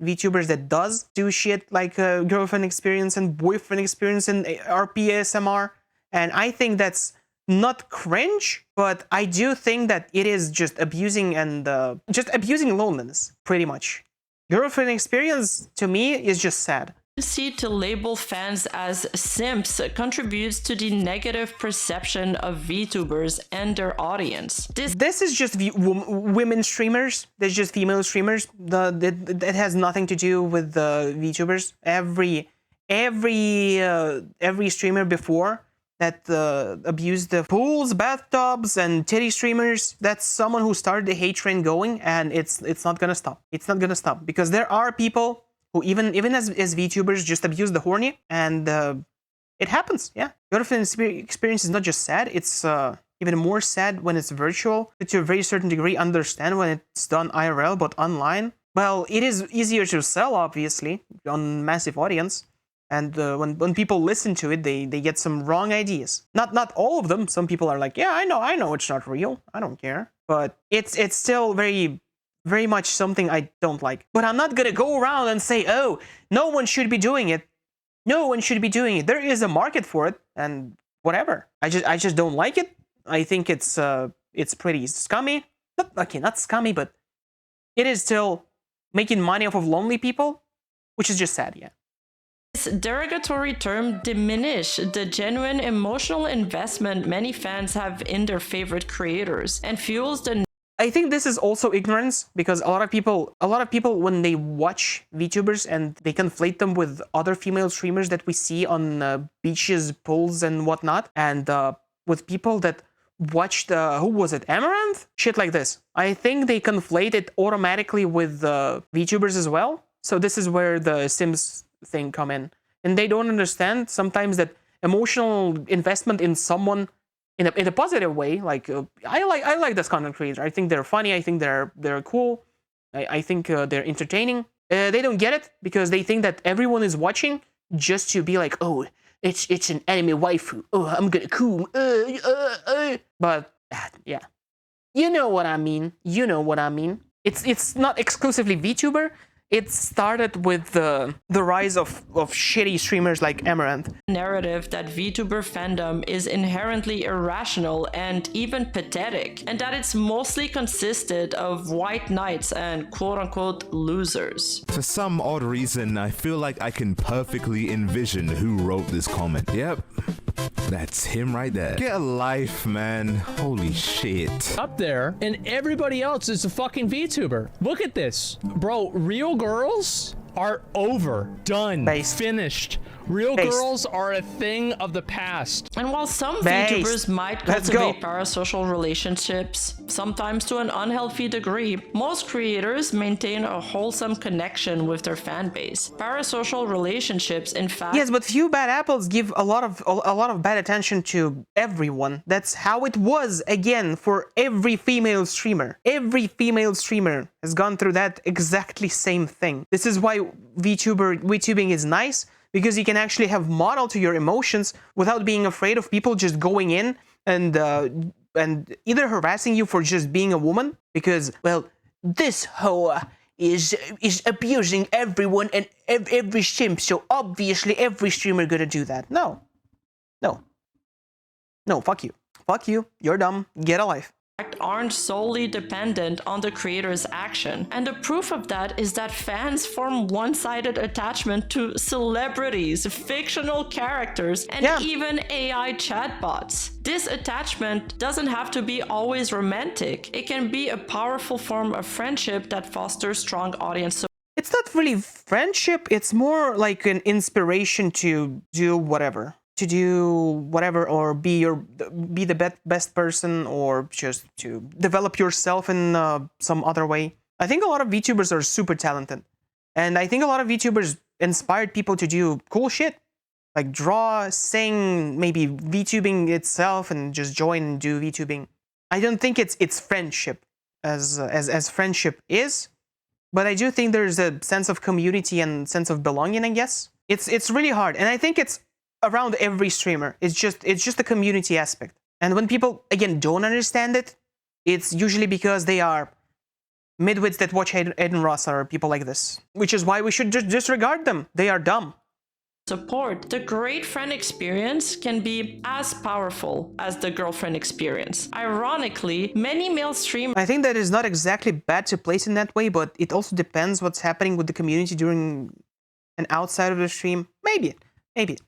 VTubers that does do shit like girlfriend experience and boyfriend experience and RPSMR, and I think that's not cringe, but I do think that it is just abusing and just abusing loneliness, pretty much. Girlfriend experience, to me, is just sad. To label fans as simps contributes to the negative perception of VTubers and their audience. This is just women streamers. There's just female streamers. That has nothing to do with the VTubers. Every streamer before that abused the pools, bathtubs, and titty streamers, that's someone who started the hate train going, and it's not gonna stop. It's not gonna stop because there are people who even as VTubers just abuse the horny, and it happens. Yeah, girlfriend experience is not just sad; it's even more sad when it's virtual. To a very certain degree, understand when it's done IRL, but online, well, it is easier to sell, obviously, on massive audience. And when people listen to it, they get some wrong ideas. Not all of them. Some people are like, yeah, I know it's not real. I don't care. But it's still very much something I don't like. But I'm not gonna go around and say, oh, no one should be doing it. No one should be doing it. There is a market for it, and whatever. I just don't like it. I think it's pretty scummy. Not scummy, but it is still making money off of lonely people, which is just sad. Yeah. This derogatory term diminish the genuine emotional investment many fans have in their favorite creators and fuels the. I think this is also ignorance, because a lot of people when they watch VTubers and they conflate them with other female streamers that we see on beaches, pools, and whatnot, and with people that watched who was it, Amaranth? Shit like this. I think they conflate it automatically with VTubers as well. So this is where the Sims thing come in, and they don't understand sometimes that emotional investment in someone in a positive way. Like I like this content creator. I think they're funny. I think they're cool. I think they're entertaining. They don't get it because they think that everyone is watching just to be like, oh, it's an anime waifu. Oh, I'm gonna cool. But yeah, you know what I mean. You know what I mean. It's not exclusively VTuber. It started with the rise of shitty streamers like Amaranth. Narrative that VTuber fandom is inherently irrational and even pathetic, and that it's mostly consisted of white knights and quote-unquote losers. For some odd reason, I feel like I can perfectly envision who wrote this comment. Yep, that's him right there. Get a life, man. Holy shit. Up there, and everybody else is a fucking VTuber. Look at this. Bro, real girls are over. Done. Finished. Real girls are a thing of the past. And while some VTubers might cultivate parasocial relationships, sometimes to an unhealthy degree, most creators maintain a wholesome connection with their fan base. Parasocial relationships, in fact... Yes, but few bad apples give a lot of bad attention to everyone. That's how it was, again, for every female streamer. Every female streamer has gone through that exactly same thing. This is why VTubing is nice, because you can actually have model to your emotions without being afraid of people just going in and either harassing you for just being a woman, because, well, this hoe is abusing everyone and every simp, so obviously every streamer gonna do that. No, fuck you. Fuck you. You're dumb. Get a life. Aren't solely dependent on the creator's action. And the proof of that is that fans form one-sided attachment to celebrities, fictional characters, and even AI chatbots. This attachment doesn't have to be always romantic. It can be a powerful form of friendship that fosters strong audience support. It's not really friendship, it's more like an inspiration to do whatever. Or be the best person, or just to develop yourself in some other way. I think a lot of VTubers are super talented, and I think a lot of VTubers inspired people to do cool shit, like draw, sing, maybe VTubing itself, and just join and do VTubing. I don't think it's friendship as friendship is, but I do think there's a sense of community and sense of belonging. I guess it's really hard, and I think it's around every streamer. It's just a community aspect. And when people, again, don't understand it, it's usually because they are midwits that watch Eden Ross or people like this. Which is why we should just disregard them. They are dumb. Support. The great friend experience can be as powerful as the girlfriend experience. Ironically, many male streamers... I think that is not exactly bad to place in that way, but it also depends what's happening with the community during and outside of the stream, maybe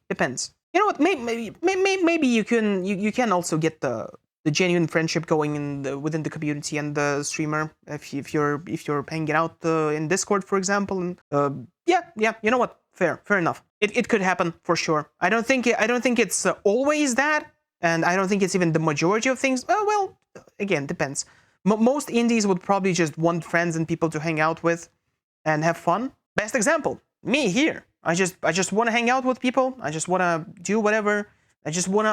depends. You know what? Maybe you can also get the genuine friendship going within the community and the streamer if you're hanging out in Discord, for example. And yeah, you know what? Fair enough. It could happen for sure. I don't think it's always that, and I don't think it's even the majority of things. Well, again, depends. Most indies would probably just want friends and people to hang out with and have fun. Best example, me here. I just want to hang out with people. I just want to do whatever. I just want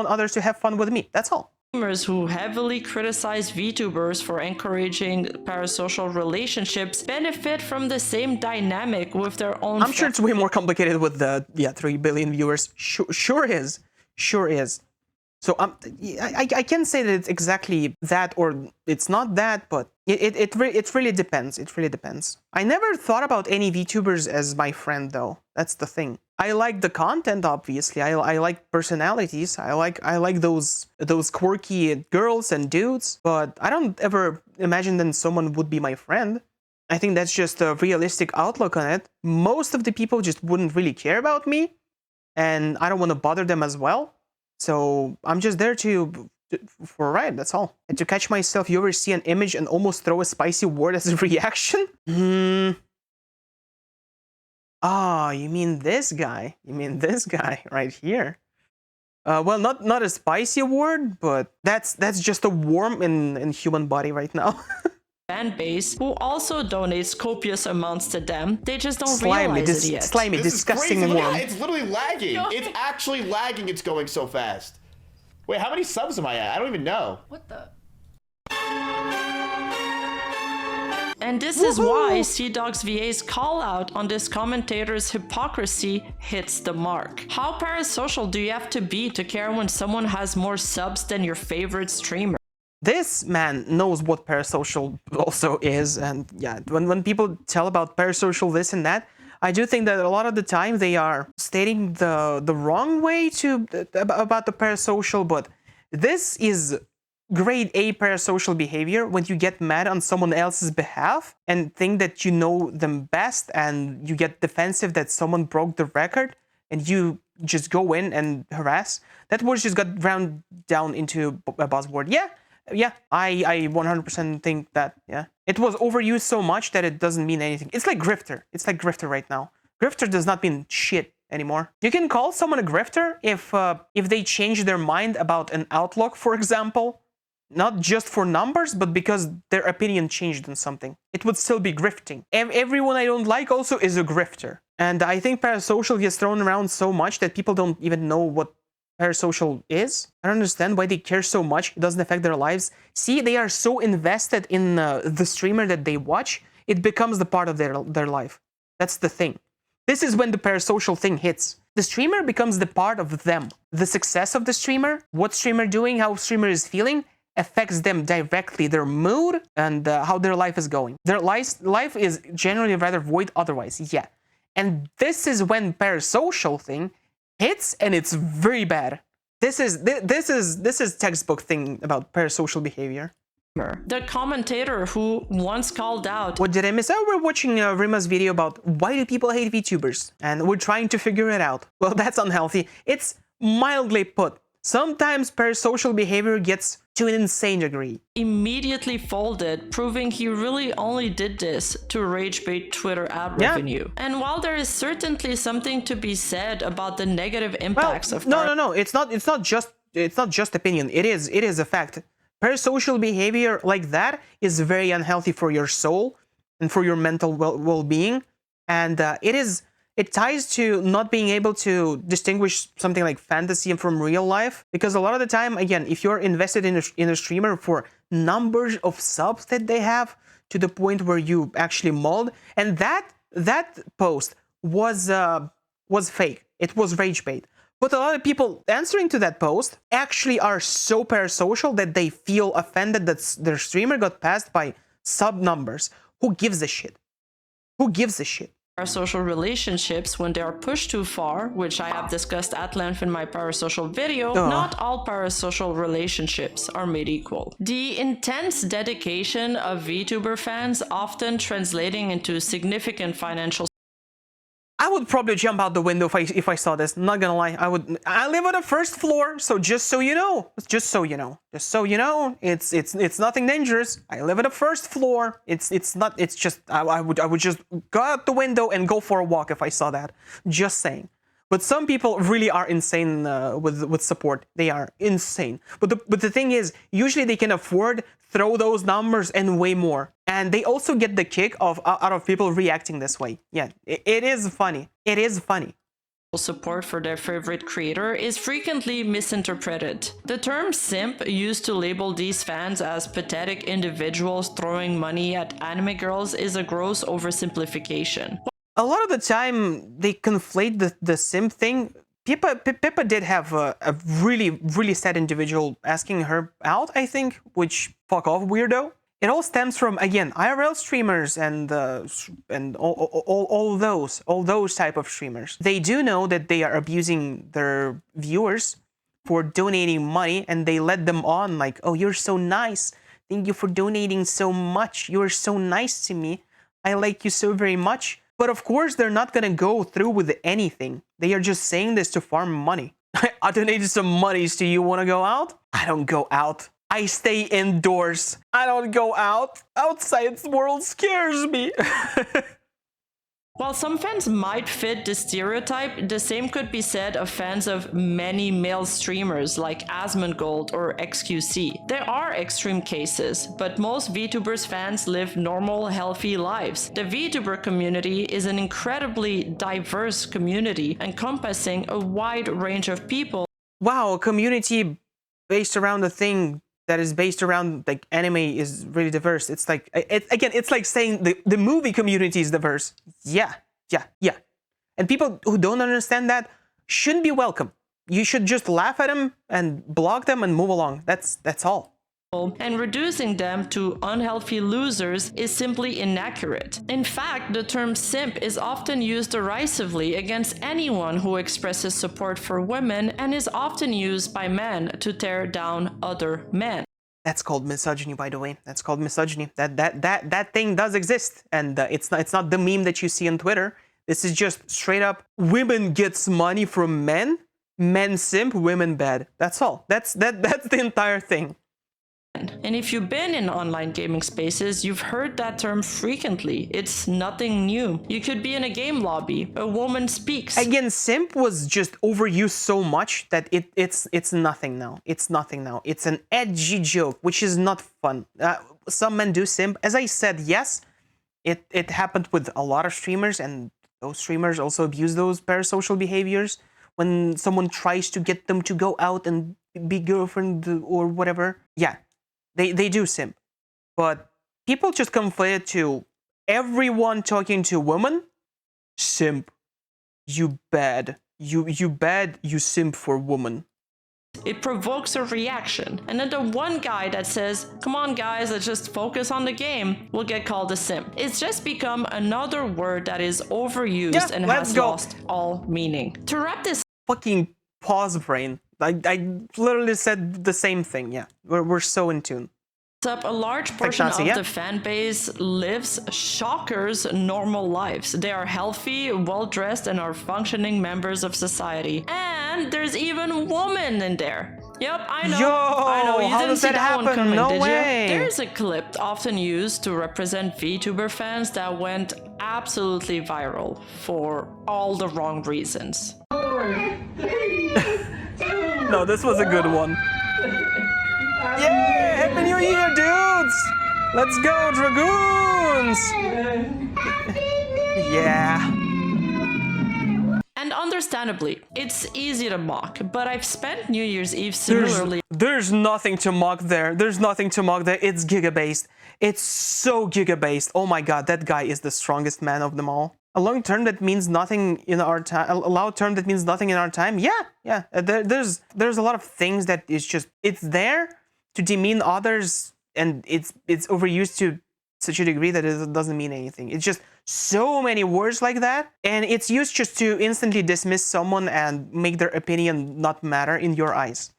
others to have fun with me. That's all. Streamers who heavily criticize VTubers for encouraging parasocial relationships benefit from the same dynamic with their own. I'm sure it's way more complicated with the 3 billion viewers. Sure is. So I can't say that it's exactly that or it's not that, but it really depends. It really depends. I never thought about any VTubers as my friend though. That's the thing. I like the content, obviously. I like personalities. I like those quirky girls and dudes, but I don't ever imagine that someone would be my friend. I think that's just a realistic outlook on it. Most of the people just wouldn't really care about me, and I don't want to bother them as well. So I'm just there for a ride, that's all. And to catch myself, you ever see an image and almost throw a spicy word as a reaction? Ah, you mean this guy? You mean this guy right here? Well, not a spicy word, but that's just a worm in human body right now. Fan base who also donates copious amounts to them. They just don't realize it yet. Slimy, disgusting worm. Yeah, it's literally lagging. It's actually lagging. It's going so fast. Wait, how many subs am I at? I don't even know. What the? And this is why CDogs VA's call out on this commentator's hypocrisy hits the mark. How parasocial do you have to be to care when someone has more subs than your favorite streamer? This man knows what parasocial also is, and yeah, when people tell about parasocial this and that, I do think that a lot of the time they are stating the wrong way about the parasocial, but this is grade A parasocial behavior when you get mad on someone else's behalf and think that you know them best, and you get defensive that someone broke the record and you just go in and harass. That word just got round down into a buzzword. Yeah, I 100% think that, yeah. It was overused so much that it doesn't mean anything. It's like grifter. It's like grifter right now. Grifter does not mean shit anymore. You can call someone a grifter if they change their mind about an outlook, for example. Not just for numbers, but because their opinion changed on something. It would still be grifting. Everyone I don't like also is a grifter. And I think parasocial gets thrown around so much that people don't even know what parasocial is. I don't understand why they care so much. It doesn't affect their lives. See, they are so invested in the streamer that they watch, it becomes the part of their life. That's the thing. This is when the parasocial thing hits. The streamer becomes the part of them. The success of the streamer, what streamer doing, how streamer is feeling, affects them directly, their mood and how their life is going. Their life is generally rather void otherwise, yeah. And this is when parasocial thing hits, and it's very bad. This is textbook thing about parasocial behavior. The commentator who once called out, what did I miss? Oh, we're watching Rima's video about why do people hate VTubers, and we're trying to figure it out. Well, that's unhealthy. It's mildly put. Sometimes parasocial behavior gets to an insane degree. Immediately folded, proving he really only did this to rage bait Twitter ad revenue. And while there is certainly something to be said about the negative impacts of no, it's not just opinion. It is a fact. Parasocial behavior like that is very unhealthy for your soul and for your mental well-being, and it ties to not being able to distinguish something like fantasy from real life. Because a lot of the time, again, if you're invested in a streamer for numbers of subs that they have to the point where you actually mulled, and that post was fake. It was rage bait. But a lot of people answering to that post actually are so parasocial that they feel offended that their streamer got passed by sub numbers. Who gives a shit? Who gives a shit? Parasocial relationships when they are pushed too far, which I have discussed at length in my parasocial video. Not all parasocial relationships are made equal. The intense dedication of VTuber fans often translating into significant financial. I would probably jump out the window if I saw this. Not gonna lie, I would. I live on the first floor, so just so you know, it's nothing dangerous. I live on the first floor. It's not. It's just I would just go out the window and go for a walk if I saw that. Just saying. But some people really are insane with support. They are insane. But the thing is, usually they can afford throw those numbers and way more. And they also get the kick out of people reacting this way. Yeah, it is funny. It is funny. Support for their favorite creator is frequently misinterpreted. The term simp, used to label these fans as pathetic individuals throwing money at anime girls, is a gross oversimplification. A lot of the time, they conflate the simp thing. Pippa did have a really sad individual asking her out, I think, which, fuck off, weirdo. It all stems from, again, IRL streamers and all those type of streamers. They do know that they are abusing their viewers for donating money, and they let them on like, oh, you're so nice. Thank you for donating so much. You're so nice to me. I like you so very much. But of course, they're not gonna go through with anything. They are just saying this to farm money. I donated some monies. Do you want to go out? I don't go out. I stay indoors. I don't go out. Outside world scares me. While some fans might fit the stereotype, the same could be said of fans of many male streamers like Asmongold or XQC. There are extreme cases, but most VTubers fans live normal, healthy lives. The VTuber community is an incredibly diverse community encompassing a wide range of people. Wow, a community based around a thing that is based around like anime is really diverse. It's like, it's like saying the movie community is diverse. Yeah. And people who don't understand that shouldn't be welcome. You should just laugh at them and block them and move along. That's all. And reducing them to unhealthy losers is simply inaccurate. In fact, the term simp is often used derisively against anyone who expresses support for women and is often used by men to tear down other men. That's called misogyny, by the way. That's called misogyny. That thing does exist, and it's not the meme that you see on Twitter. This is just straight up women gets money from men, men simp, women bad. That's all. That's the entire thing. And if you've been in online gaming spaces, you've heard that term frequently. It's nothing new. You could be in a game lobby, a woman speaks. Again, simp was just overused so much that it's nothing now. It's nothing now. It's an edgy joke, which is not fun. Some men do simp. As I said, yes, it happened with a lot of streamers, and those streamers also abuse those parasocial behaviors. When someone tries to get them to go out and be girlfriend or whatever, yeah. They do simp, but people just conflate it to everyone talking to women. Simp, you bad, you bad, you simp for woman. It provokes a reaction, and then the one guy that says, come on guys, let's just focus on the game, will get called a simp. It's just become another word that is overused and has lost all meaning. To wrap this fucking pause brain. I literally said the same thing. Yeah, we're so in tune. Up, a large portion of the fan base lives shockers normal lives. They are healthy, well-dressed, and are functioning members of society. And there's even women in there. Yep, I know. You didn't see that one coming, did you? There's a clip often used to represent VTuber fans that went absolutely viral for all the wrong reasons. No, this was a good one. Yeah! Happy New Year, dudes! Let's go, Dragoons! Yeah. And understandably, it's easy to mock, but I've spent New Year's Eve similarly. There's nothing to mock there. There's nothing to mock there. It's giga-based. It's so giga-based. Oh my god, that guy is the strongest man of them all. A long term that means nothing in our time. A loud term that means nothing in our time. Yeah. There's a lot of things that is just, it's there to demean others, and it's overused to such a degree that it doesn't mean anything. It's just so many words like that, and it's used just to instantly dismiss someone and make their opinion not matter in your eyes.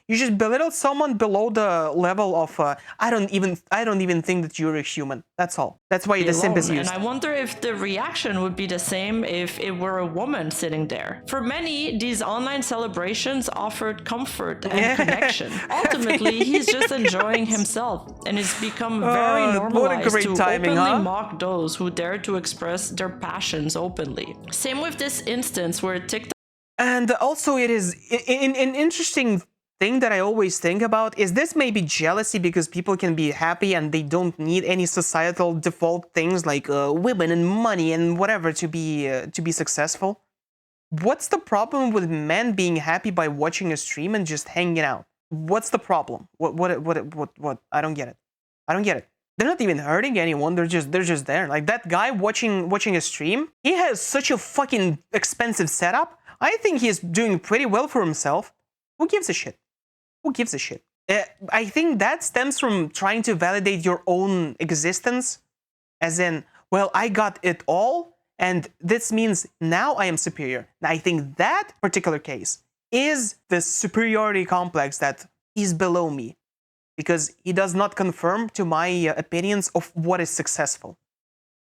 You just belittle someone below the level of I don't even think that you're a human. That's all. That's why the simp is used. And I wonder if the reaction would be the same if it were a woman sitting there. For many, these online celebrations offered comfort and connection. Ultimately, he's just enjoying himself, and it's become very normalized to openly mock those who dare to express their passions openly. Same with this instance where TikTok. And also, it is an interesting thing that I always think about is this maybe jealousy because people can be happy and they don't need any societal default things like women and money and whatever to be successful. What's the problem with men being happy by watching a stream and just hanging out? What's the problem? What? I don't get it. I don't get it. They're not even hurting anyone. They're just there. Like that guy watching a stream. He has such a fucking expensive setup. I think he's doing pretty well for himself. Who gives a shit? Who gives a shit? I think that stems from trying to validate your own existence. As in, well, I got it all, and this means now I am superior. Now, I think that particular case is the superiority complex that he's below me. Because he does not conform to my opinions of what is successful.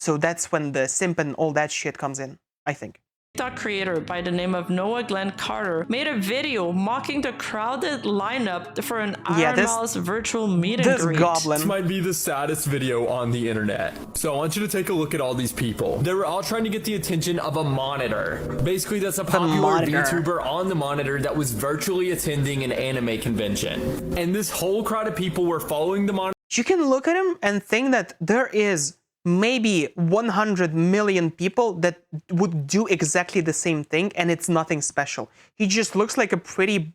So that's when the simp and all that shit comes in, I think. TikTok creator by the name of Noah Glenn Carter made a video mocking the crowded lineup for an Iron Mouse virtual meet and greet. This might be the saddest video on the internet. So I want you to take a look at all these people. They were all trying to get the attention of a monitor. Basically, that's a popular VTuber on the monitor that was virtually attending an anime convention. And this whole crowd of people were following the monitor. You can look at him and think that there is maybe 100 million people that would do exactly the same thing, and it's nothing special. He just looks like a pretty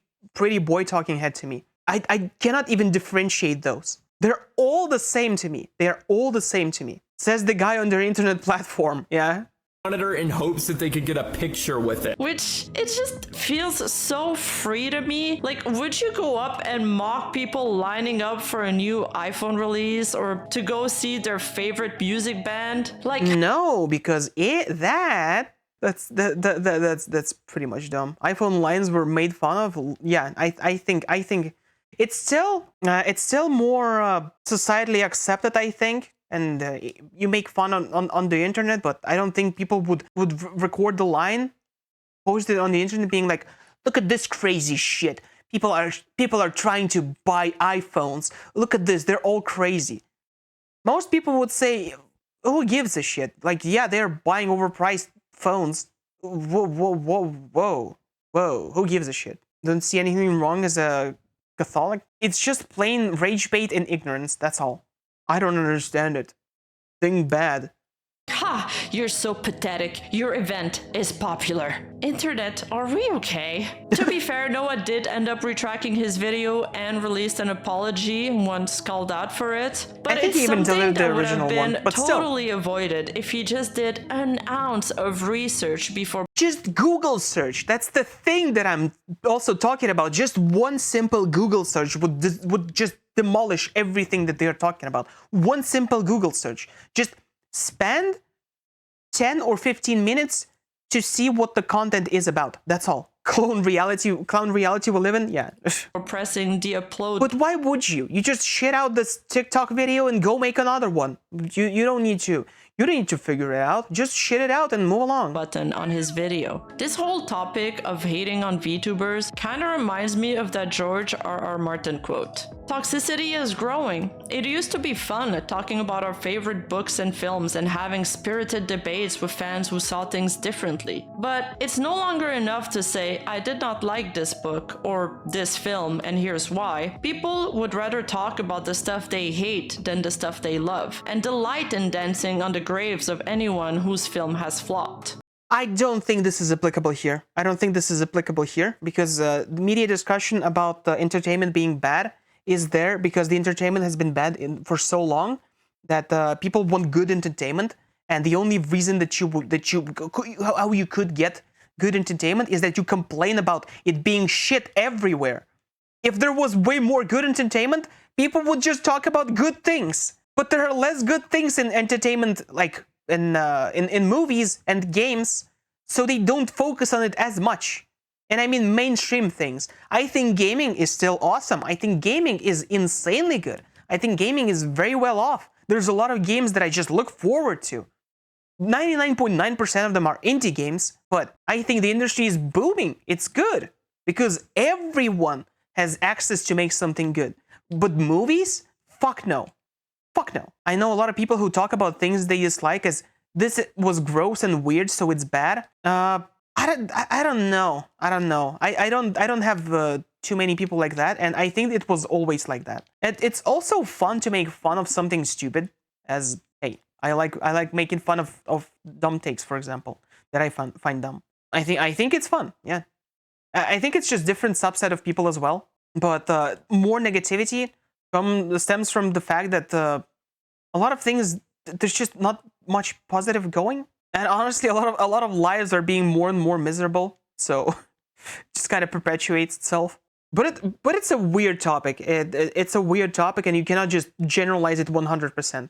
boy talking head to me. I cannot even differentiate those. They're all the same to me. They are all the same to me. Says the guy on their internet platform, yeah? Monitor in hopes that they could get a picture with it. Which, it just feels so free to me. Like, would you go up and mock people lining up for a new iPhone release or to go see their favorite music band? Like, no, because that's pretty much dumb. iPhone lines were made fun of. Yeah, I think it's still more societally accepted, I think. And you make fun on the internet, but I don't think people would record the line, post it on the internet being like, look at this crazy shit. People are trying to buy iPhones. Look at this, they're all crazy. Most people would say, who gives a shit? Like, yeah, they're buying overpriced phones. Whoa. Who gives a shit? Don't see anything wrong as a Catholic. It's just plain rage bait and ignorance, that's all. I don't understand it. Think bad. Ha! You're so pathetic. Your event is popular. Internet, are we okay? To be fair, Noah did end up retracting his video and released an apology once called out for it. But it's something that would have been totally avoided if he just did an ounce of research before. Just Google search. That's the thing that I'm also talking about. Just one simple Google search would just demolish everything that they're talking about. One simple Google search. Just spend 10 or 15 minutes to see what the content is about. That's all. Clone reality we live in? Yeah. Pressing the upload. But why would you? You just shit out this TikTok video and go make another one. You don't need to. You don't need to figure it out. Just shit it out and move along. Button on his video. This whole topic of hating on VTubers kind of reminds me of that George R.R. Martin quote. Toxicity is growing. It used to be fun talking about our favorite books and films and having spirited debates with fans who saw things differently. But it's no longer enough to say, I did not like this book or this film and here's why. People would rather talk about the stuff they hate than the stuff they love, and delight in dancing on the graves of anyone whose film has flopped. I don't think this is applicable here. I don't think this is applicable here because the media discussion about entertainment being bad is there because the entertainment has been bad for so long that people want good entertainment, and the only reason how you could get good entertainment is that you complain about it being shit everywhere. If there was way more good entertainment, people would just talk about good things. But there are less good things in entertainment, like in movies and games, so they don't focus on it as much. And I mean mainstream things. I think gaming is still awesome. I think gaming is insanely good. I think gaming is very well off. There's a lot of games that I just look forward to. 99.9% of them are indie games, but I think the industry is booming. It's good because everyone has access to make something good. But movies? Fuck no. Fuck no. I know a lot of people who talk about things they dislike as this was gross and weird, so it's bad. I don't know. I don't have too many people like that, and I think it was always like that. It's also fun to make fun of something stupid, as hey, I like making fun of dumb takes, for example, that I find dumb. I think it's fun. Yeah, I think it's just different subset of people as well. But more negativity stems from the fact that a lot of things, there's just not much positive going, and honestly, a lot of lives are being more and more miserable. So, it just kind of perpetuates itself. But it's a weird topic. It's a weird topic, and you cannot just generalize it 100%.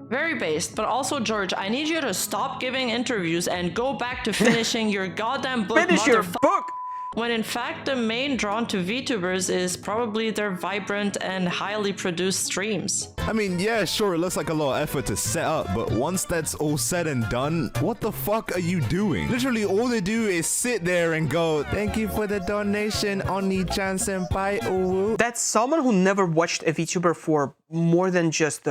Very based, but also, George, I need you to stop giving interviews and go back to finishing your goddamn book. Finish your book! When in fact, the main draw to VTubers is probably their vibrant and highly produced streams. I mean, yeah, sure, it looks like a lot of effort to set up, but once that's all said and done, what the fuck are you doing? Literally, all they do is sit there and go, "Thank you for the donation, Oni-chan senpai, ooh." That's someone who never watched a VTuber for more than just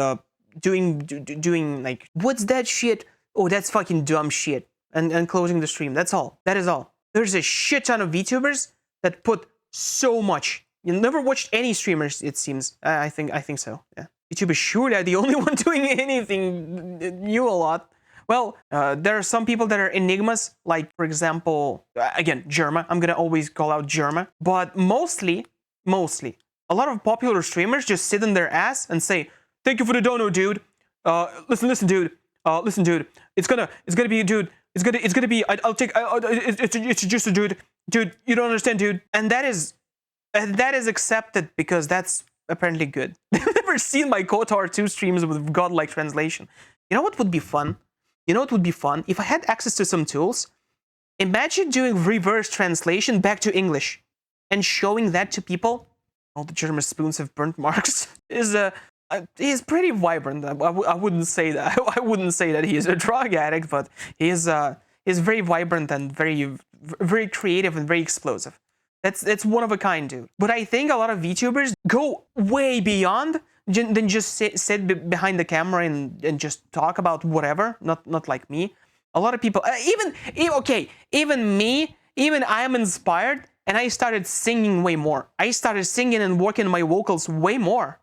doing like, what's that shit? Oh, that's fucking dumb shit. And closing the stream. That's all. That is all. There's a shit ton of VTubers that put so much. You never watched any streamers, it seems. I think so. Yeah. VTubers surely are the only one doing anything new a lot. Well, there are some people that are enigmas, like for example, again, Germa. I'm gonna always call out Germa. But mostly, a lot of popular streamers just sit on their ass and say, "Thank you for the dono, dude. Listen, dude. Listen, dude. It's gonna be, dude. It's gonna be. I'll take. It's just a dude. Dude, you don't understand, dude." And that is accepted because that's apparently good. I've never seen my KOTOR 2 streams with godlike translation. You know what would be fun? If I had access to some tools. Imagine doing reverse translation back to English and showing that to people. All the German spoons have burnt marks. He's pretty vibrant. I wouldn't say that. I wouldn't say that he is a drug addict, but he's very vibrant and very creative and very explosive. It's one of a kind, dude. But I think a lot of VTubers go way beyond than just sit behind the camera and just talk about whatever. Not like me. A lot of people, even me, I am inspired, and I started singing way more. I started singing and working my vocals way more.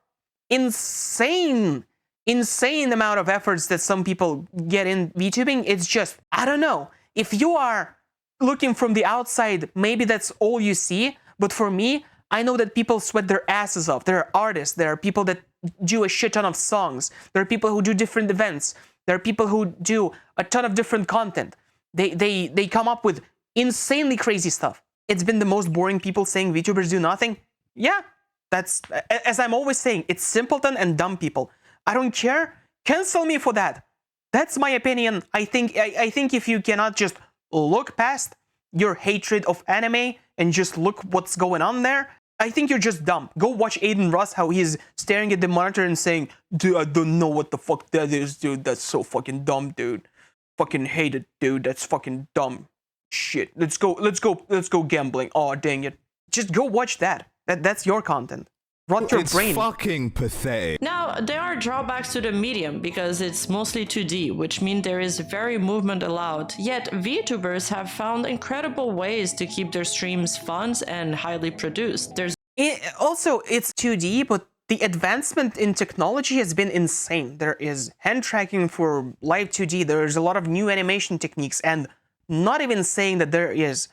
Insane amount of efforts that some people get in VTubing. It's just, I don't know. If you are looking from the outside, maybe that's all you see. But for me, I know that people sweat their asses off. There are artists. There are people that do a shit ton of songs. There are people who do different events. There are people who do a ton of different content. They come up with insanely crazy stuff. It's been the most boring people saying VTubers do nothing. Yeah. That's, as I'm always saying, it's simpleton and dumb people. I don't care. Cancel me for that. That's my opinion. I think if you cannot just look past your hatred of anime and just look what's going on there, I think you're just dumb. Go watch Aiden Russ, how he's staring at the monitor and saying, "Dude, I don't know what the fuck that is, dude. That's so fucking dumb, dude. Fucking hate it, dude. That's fucking dumb shit. Let's go gambling. Oh, dang it. Just go watch that. That's your content. Rot your brain." It's fucking pathetic. Now, there are drawbacks to the medium because it's mostly 2D, which means there is very movement allowed. Yet, VTubers have found incredible ways to keep their streams fun and highly produced. Also, it's 2D, but the advancement in technology has been insane. There is hand tracking for live 2D. There's a lot of new animation techniques, and not even saying that there is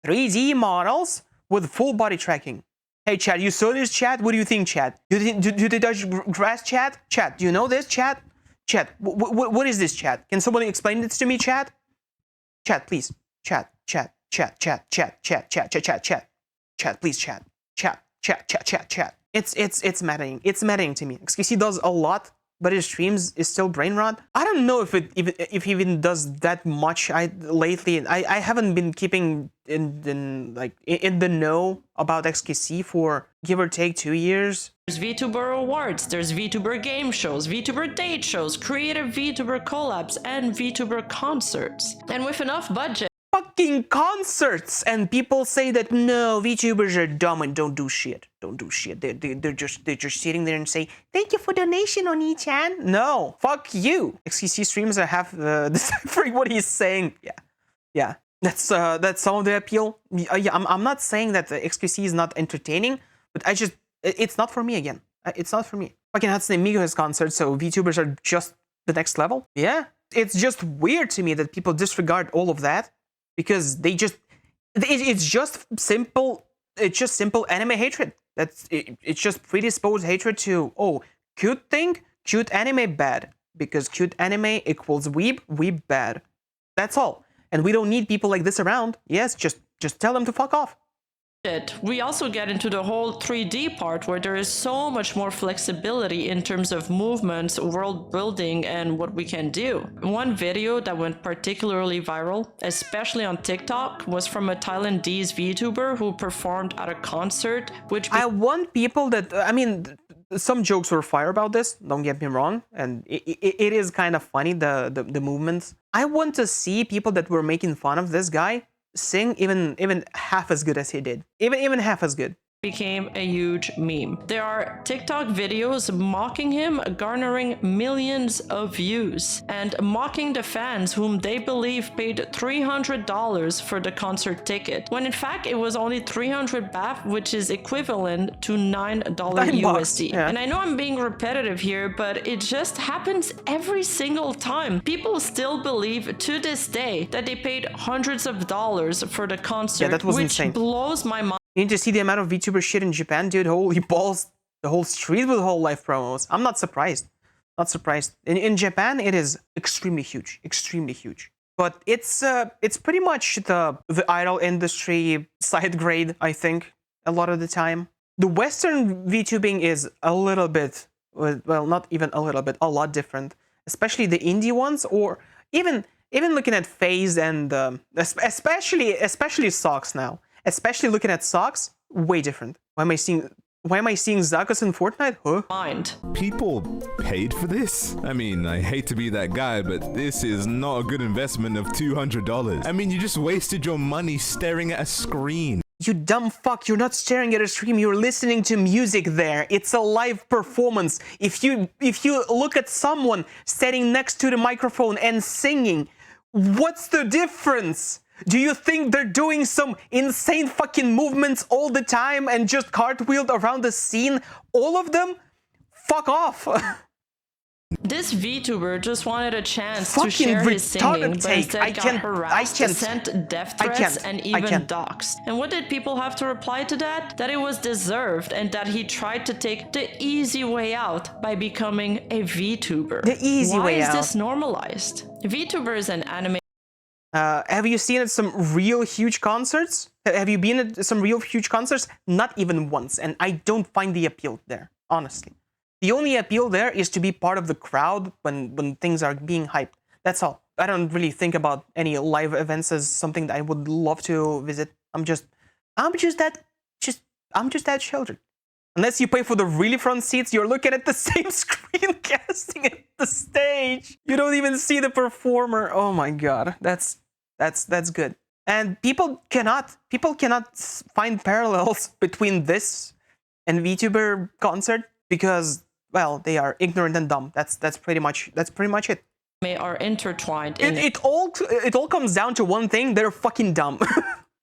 3D models with full body tracking. Hey, Chad, you saw this, Chad? What do you think, Chad? Do they touch grass, Chad? Chad, do you know this, Chad? Chad, what is this, Chad? Can someone explain this to me, Chad? Chad, please. Chad, please, Chad. It's maddening. It's maddening to me. XQC does a lot, but his streams is still brain rot. I don't know if he even does that much lately. I haven't been keeping in the know about XQC for give or take 2 years. There's VTuber awards, there's VTuber game shows, VTuber date shows, creative VTuber collabs, and VTuber concerts. And with enough budget, fucking concerts, and people say that no, VTubers are dumb and don't do shit. Don't do shit. They're just sitting there and say thank you for donation on eChan. No, fuck you. XQC streams are half deciphering what he's saying. Yeah. That's some of the appeal. I'm not saying that the XQC is not entertaining, but it's not for me again. It's not for me. Fucking Hatsune Miku has concerts, so VTubers are just the next level. Yeah, it's just weird to me that people disregard all of that because it's just simple anime hatred. It's just predisposed hatred to cute thing, cute anime bad because cute anime equals weeb bad. That's all. And we don't need people like this around. Yes, just tell them to fuck off. We also get into the whole 3D part where there is so much more flexibility in terms of movements, world building, and what we can do. One video that went particularly viral, especially on TikTok, was from a Thailandese VTuber who performed at a concert, which... I want people that... I mean, some jokes were fire about this, don't get me wrong, and it is kind of funny, the movements. I want to see people that were making fun of this guy sing even half as good as he did. Even half as good. Became a huge meme. There are TikTok videos mocking him, garnering millions of views, and mocking the fans whom they believe paid $300 for the concert ticket, when in fact it was only 300 baht, which is equivalent to $9 USD. Yeah. And I know I'm being repetitive here, but it just happens every single time. People still believe to this day that they paid hundreds of dollars for the concert, that was which insane. blows my mind. You need to see the amount of VTuber shit in Japan, dude. Holy balls. The whole street with whole life promos. I'm not surprised. Not surprised. In Japan, it is extremely huge. Extremely huge. But it's pretty much the idol industry side grade, I think, a lot of the time. The Western VTubing is a little bit, well, not even a little bit, a lot different. Especially the indie ones, or even looking at FaZe and especially Socks now. Especially looking at Socks, way different. Why am I seeing Zakas in Fortnite? Huh? People paid for this? I mean, I hate to be that guy, but this is not a good investment of $200. I mean, you just wasted your money staring at a screen. You dumb fuck, you're not staring at a stream, you're listening to music there. It's a live performance. If you look at someone sitting next to the microphone and singing, what's the difference? Do you think they're doing some insane fucking movements all the time and just cartwheeled around the scene? All of them? Fuck off. This VTuber just wanted a chance to share his singing, but instead got harassed, sent death threats, and even doxxed. And what did people have to reply to that? That it was deserved and that he tried to take the easy way out by becoming a VTuber. The easy way out. Why is this normalized? VTubers and anime... have you seen at some real huge concerts? Have you been at some real huge concerts? Not even once, and I don't find the appeal there, honestly. The only appeal there is to be part of the crowd when things are being hyped. That's all. I don't really think about any live events as something that I would love to visit. I'm just that children. Unless you pay for the really front seats, you're looking at the same screen casting at the stage. You don't even see the performer. Oh my god, that's good. And people cannot find parallels between this and VTuber concert because, well, they are ignorant and dumb. That's pretty much it. They are intertwined. It all comes down to one thing: they're fucking dumb.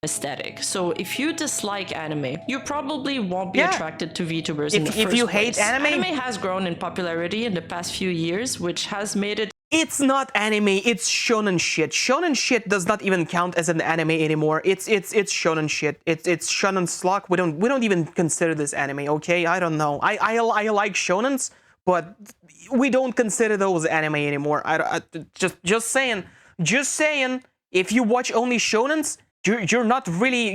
Aesthetic. So if you dislike anime, you probably won't be attracted to VTubers in the first place. If you hate anime has grown in popularity in the past few years, which has made it... It's not anime, it's shonen shit. Shonen shit does not even count as an anime anymore. It's shonen shit. It's shonen slog. We don't even consider this anime, okay? I don't know. I like shonens, but we don't consider those anime anymore. Just saying. If you watch only shonens, You're not really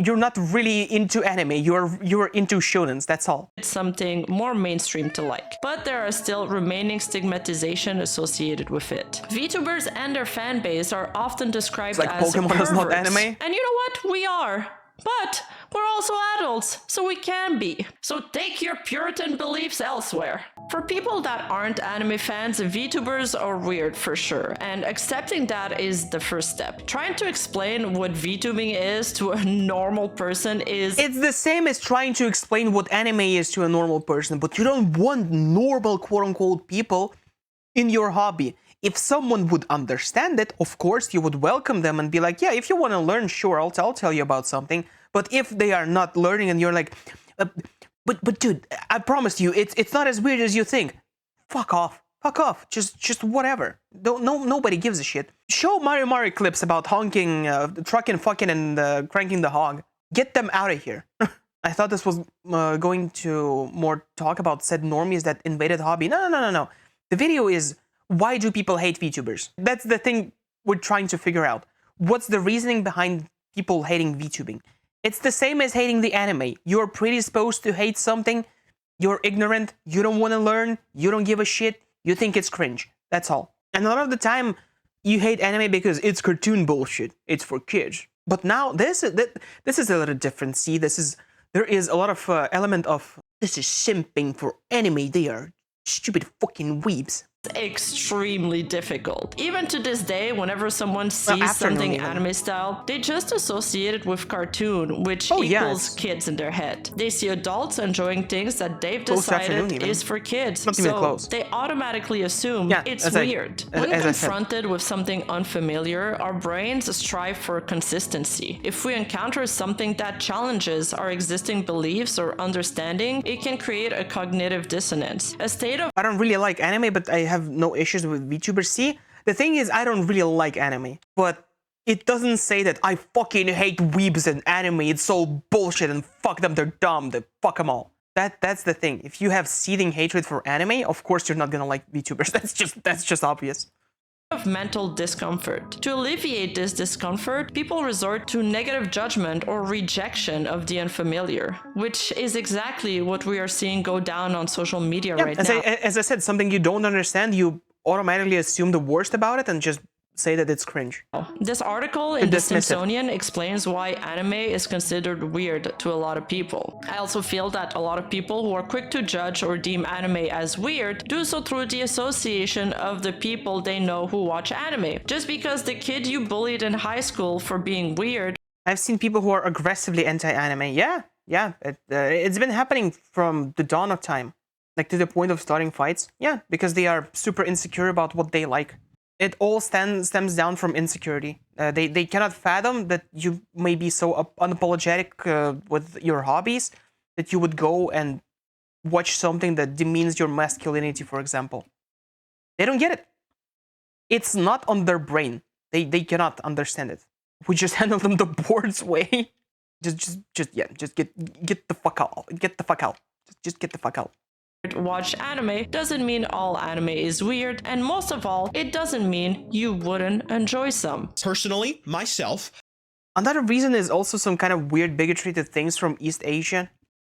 into anime. You're into shonens. That's all. It's something more mainstream to like, but there are still remaining stigmatization associated with it. VTubers and their fan base are often described like as Pokemon perverts. is not anime. And you know what? We are. But we're also adults, so we can be. So take your Puritan beliefs elsewhere. For people that aren't anime fans, VTubers are weird for sure, and accepting that is the first step. Trying to explain what VTubing is to a normal person is... It's the same as trying to explain what anime is to a normal person, but you don't want normal quote-unquote people in your hobby. If someone would understand it, of course, you would welcome them and be like, yeah, if you want to learn, sure, I'll tell you about something. But if they are not learning and you're like, but dude, I promise you, it's not as weird as you think. Fuck off. Fuck off. Just whatever. Nobody gives a shit. Show Mario clips about honking, trucking, fucking, and cranking the hog. Get them out of here. I thought this was going to more talk about said normies that invaded hobby. No. The video is... Why do people hate VTubers? That's the thing we're trying to figure out. What's the reasoning behind people hating VTubing? It's the same as hating the anime. You're predisposed to hate something, you're ignorant, you don't want to learn, you don't give a shit, you think it's cringe. That's all. And a lot of the time, you hate anime because it's cartoon bullshit. It's for kids. But now, this is a little different. See, there is a lot of element of, this is simping for anime. They are stupid fucking weebs. Extremely difficult. Even to this day, whenever someone sees something anime style, they just associate it with cartoon, which equals kids in their head. They see adults enjoying things that they've decided is for kids, so they automatically assume it's weird. When confronted with something unfamiliar, our brains strive for consistency. If we encounter something that challenges our existing beliefs or understanding, it can create a cognitive dissonance. A state of... I don't really like anime, but I have no issues with VTubers. See, the thing is, I don't really like anime, but it doesn't say that I fucking hate weebs and anime. It's so bullshit and fuck them, they're dumb, fuck them all. That's the thing. If you have seething hatred for anime, of course you're not gonna like VTubers. That's just obvious. Of mental discomfort. To alleviate this discomfort, people resort to negative judgment or rejection of the unfamiliar, which is exactly what we are seeing go down on social media right now. As I said, something you don't understand, you automatically assume the worst about it and just say that it's cringe. This article in The Smithsonian explains why anime is considered weird to a lot of people. I also feel that a lot of people who are quick to judge or deem anime as weird do so through the association of the people they know who watch anime. Just because the kid you bullied in high school for being weird... I've seen people who are aggressively anti-anime. Yeah. It's been happening from the dawn of time. Like to the point of starting fights. Yeah, because they are super insecure about what they like. It all stems down from insecurity. They cannot fathom that you may be so unapologetic with your hobbies that you would go and watch something that demeans your masculinity, for example. They don't get it. It's not on their brain. They cannot understand it. We just handle them the board's way. Just get the fuck out. Get the fuck out. Just get the fuck out. Watch anime doesn't mean all anime is weird, and most of all, it doesn't mean you wouldn't enjoy some. Personally, myself. Another reason is also some kind of weird bigotry to things from East Asia.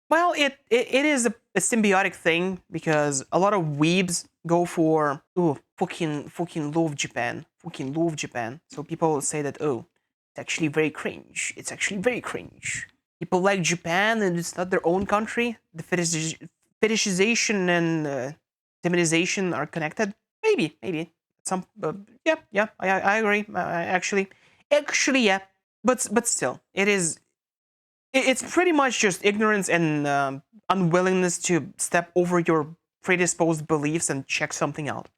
Well, it is a symbiotic thing because a lot of weebs go for fucking love Japan. Fucking love Japan. So people say that it's actually very cringe. It's actually very cringe. People like Japan and it's not their own country. The fetishization and demonization are connected. Maybe. Some, yeah, I agree. Actually, yeah. But still, it's pretty much just ignorance and unwillingness to step over your predisposed beliefs and check something out,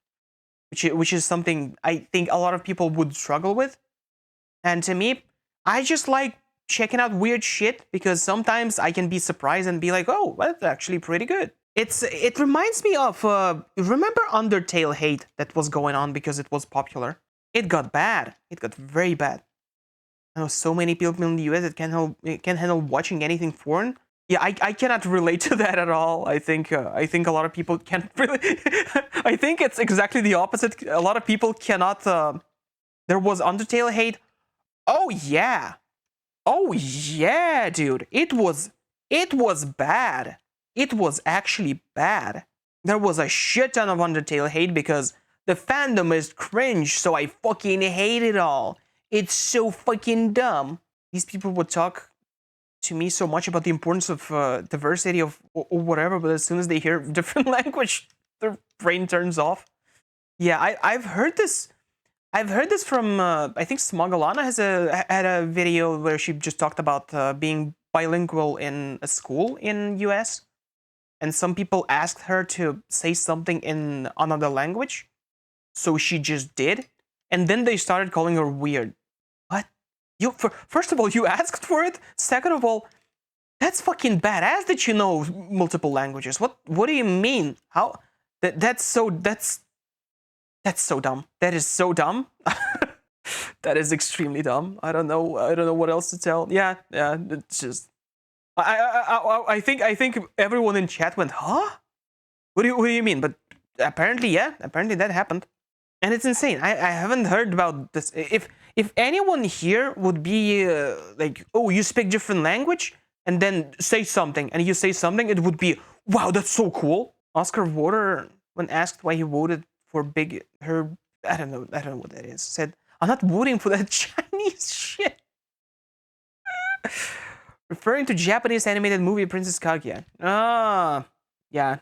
which is something I think a lot of people would struggle with. And to me, I just like checking out weird shit because sometimes I can be surprised and be like, oh, that's actually pretty good. It reminds me of remember Undertale hate that was going on because it was popular? It got bad. It got very bad. I know so many people in the US that can't handle watching anything foreign. Yeah, I cannot relate to that at all. I think a lot of people can't really. I think it's exactly the opposite. A lot of people cannot. There was Undertale hate. Oh yeah, Oh yeah, dude. It was bad. It was actually bad. There was a shit ton of Undertale hate because the fandom is cringe, so I fucking hate it all. It's so fucking dumb. These people would talk to me so much about the importance of diversity of or whatever, but as soon as they hear different language, their brain turns off. Yeah, I've heard this. I've heard this from I think Smogalana had a video where she just talked about being bilingual in a school in US, and some people asked her to say something in another language, so she just did, and then they started calling her weird. What? First of all, you asked for it. Second of all, that's fucking badass that you know multiple languages. What do you mean? How? That's so dumb. That is so dumb. That is extremely dumb. I don't know what else to tell. Yeah, it's just I think everyone in chat went, "Huh? What do you mean?" But apparently that happened. And it's insane. I haven't heard about this. If anyone here would be like, "Oh, you speak different language," and then say something, and you say something, it would be, "Wow, that's so cool." Oscar Water, when asked why he voted for Big Herb, I don't know what that is, said, "I'm not voting for that Chinese shit." Referring to Japanese animated movie Princess Kaguya. Ah, yeah.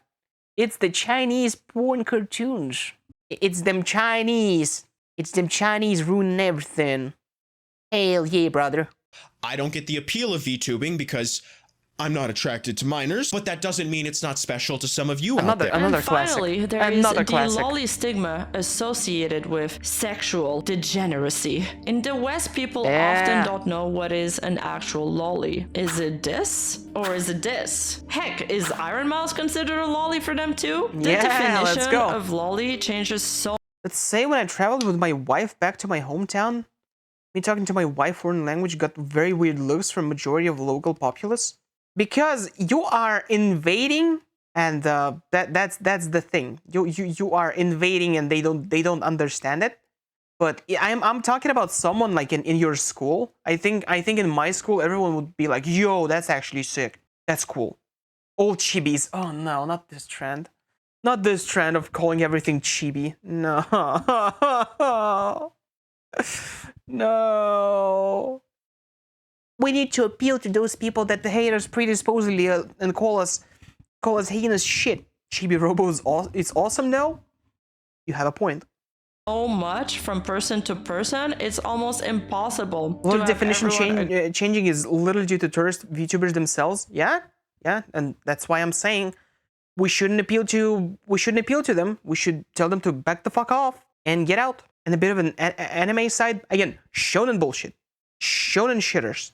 It's the Chinese porn cartoons. It's them Chinese. It's them Chinese ruining everything. Hell yeah, brother. I don't get the appeal of VTubing because I'm not attracted to minors, but that doesn't mean it's not special to some of you out there. And finally, there is the lolly stigma associated with sexual degeneracy. In the West, people often don't know what is an actual lolly. Is it this or is it this? Heck, is Iron Mouse considered a lolly for them too? The definition of lolly changes so. Let's say when I traveled with my wife back to my hometown, me talking to my wife foreign language got very weird looks from majority of local populace. Because you are invading, and that's the thing. You are invading, and they don't understand it. But I'm talking about someone like in your school. I think in my school everyone would be like, "Yo, that's actually sick. That's cool." All chibis. Oh no, not this trend. Not this trend of calling everything chibi. No. No. We need to appeal to those people that the haters predisposedly and call us heinous shit. Chibi Robo is awesome now? You have a point. So much from person to person, it's almost impossible. Well, the definition changing is little due to tourist VTubers themselves. Yeah, and that's why I'm saying we shouldn't appeal to them. We should tell them to back the fuck off and get out. And a bit of an anime side, again, shonen bullshit, shonen shitters.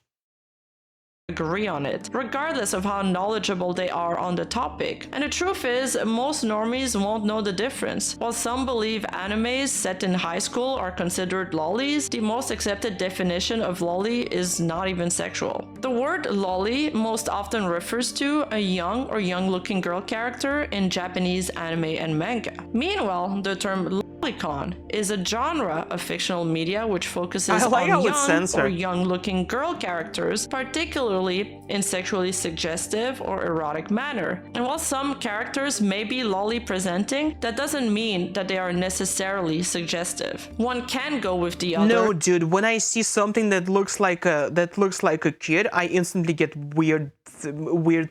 Agree on it, regardless of how knowledgeable they are on the topic. And the truth is, most normies won't know the difference. While some believe animes set in high school are considered lollies, the most accepted definition of lolly is not even sexual. The word lolly most often refers to a young or young-looking girl character in Japanese anime and manga. Meanwhile, the term lolicon is a genre of fictional media which focuses on young or young-looking girl characters, particularly in sexually suggestive or erotic manner. And while some characters may be lolly presenting, that doesn't mean that they are necessarily suggestive. One can go with the other. No, dude, when I see something that looks like a kid, I instantly get weird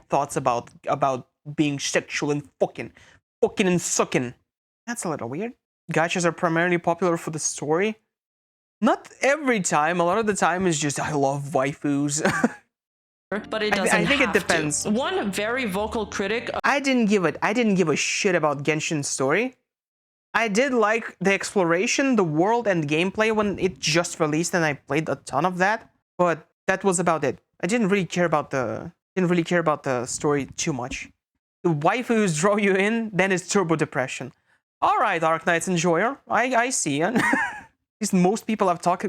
thoughts about being sexual and fucking and sucking. That's a little weird. Gachas are primarily popular for the story. Not every time. A lot of the time is just I love waifus. But it doesn't I think it depends. To. One very vocal critic. I didn't give a shit about Genshin's story. I did like the exploration, the world, and gameplay when it just released, and I played a ton of that. But that was about it. I didn't really care about the story too much. The waifus draw you in, then it's turbo depression. All right, Arknight's enjoyer. I see. At least most people I've talked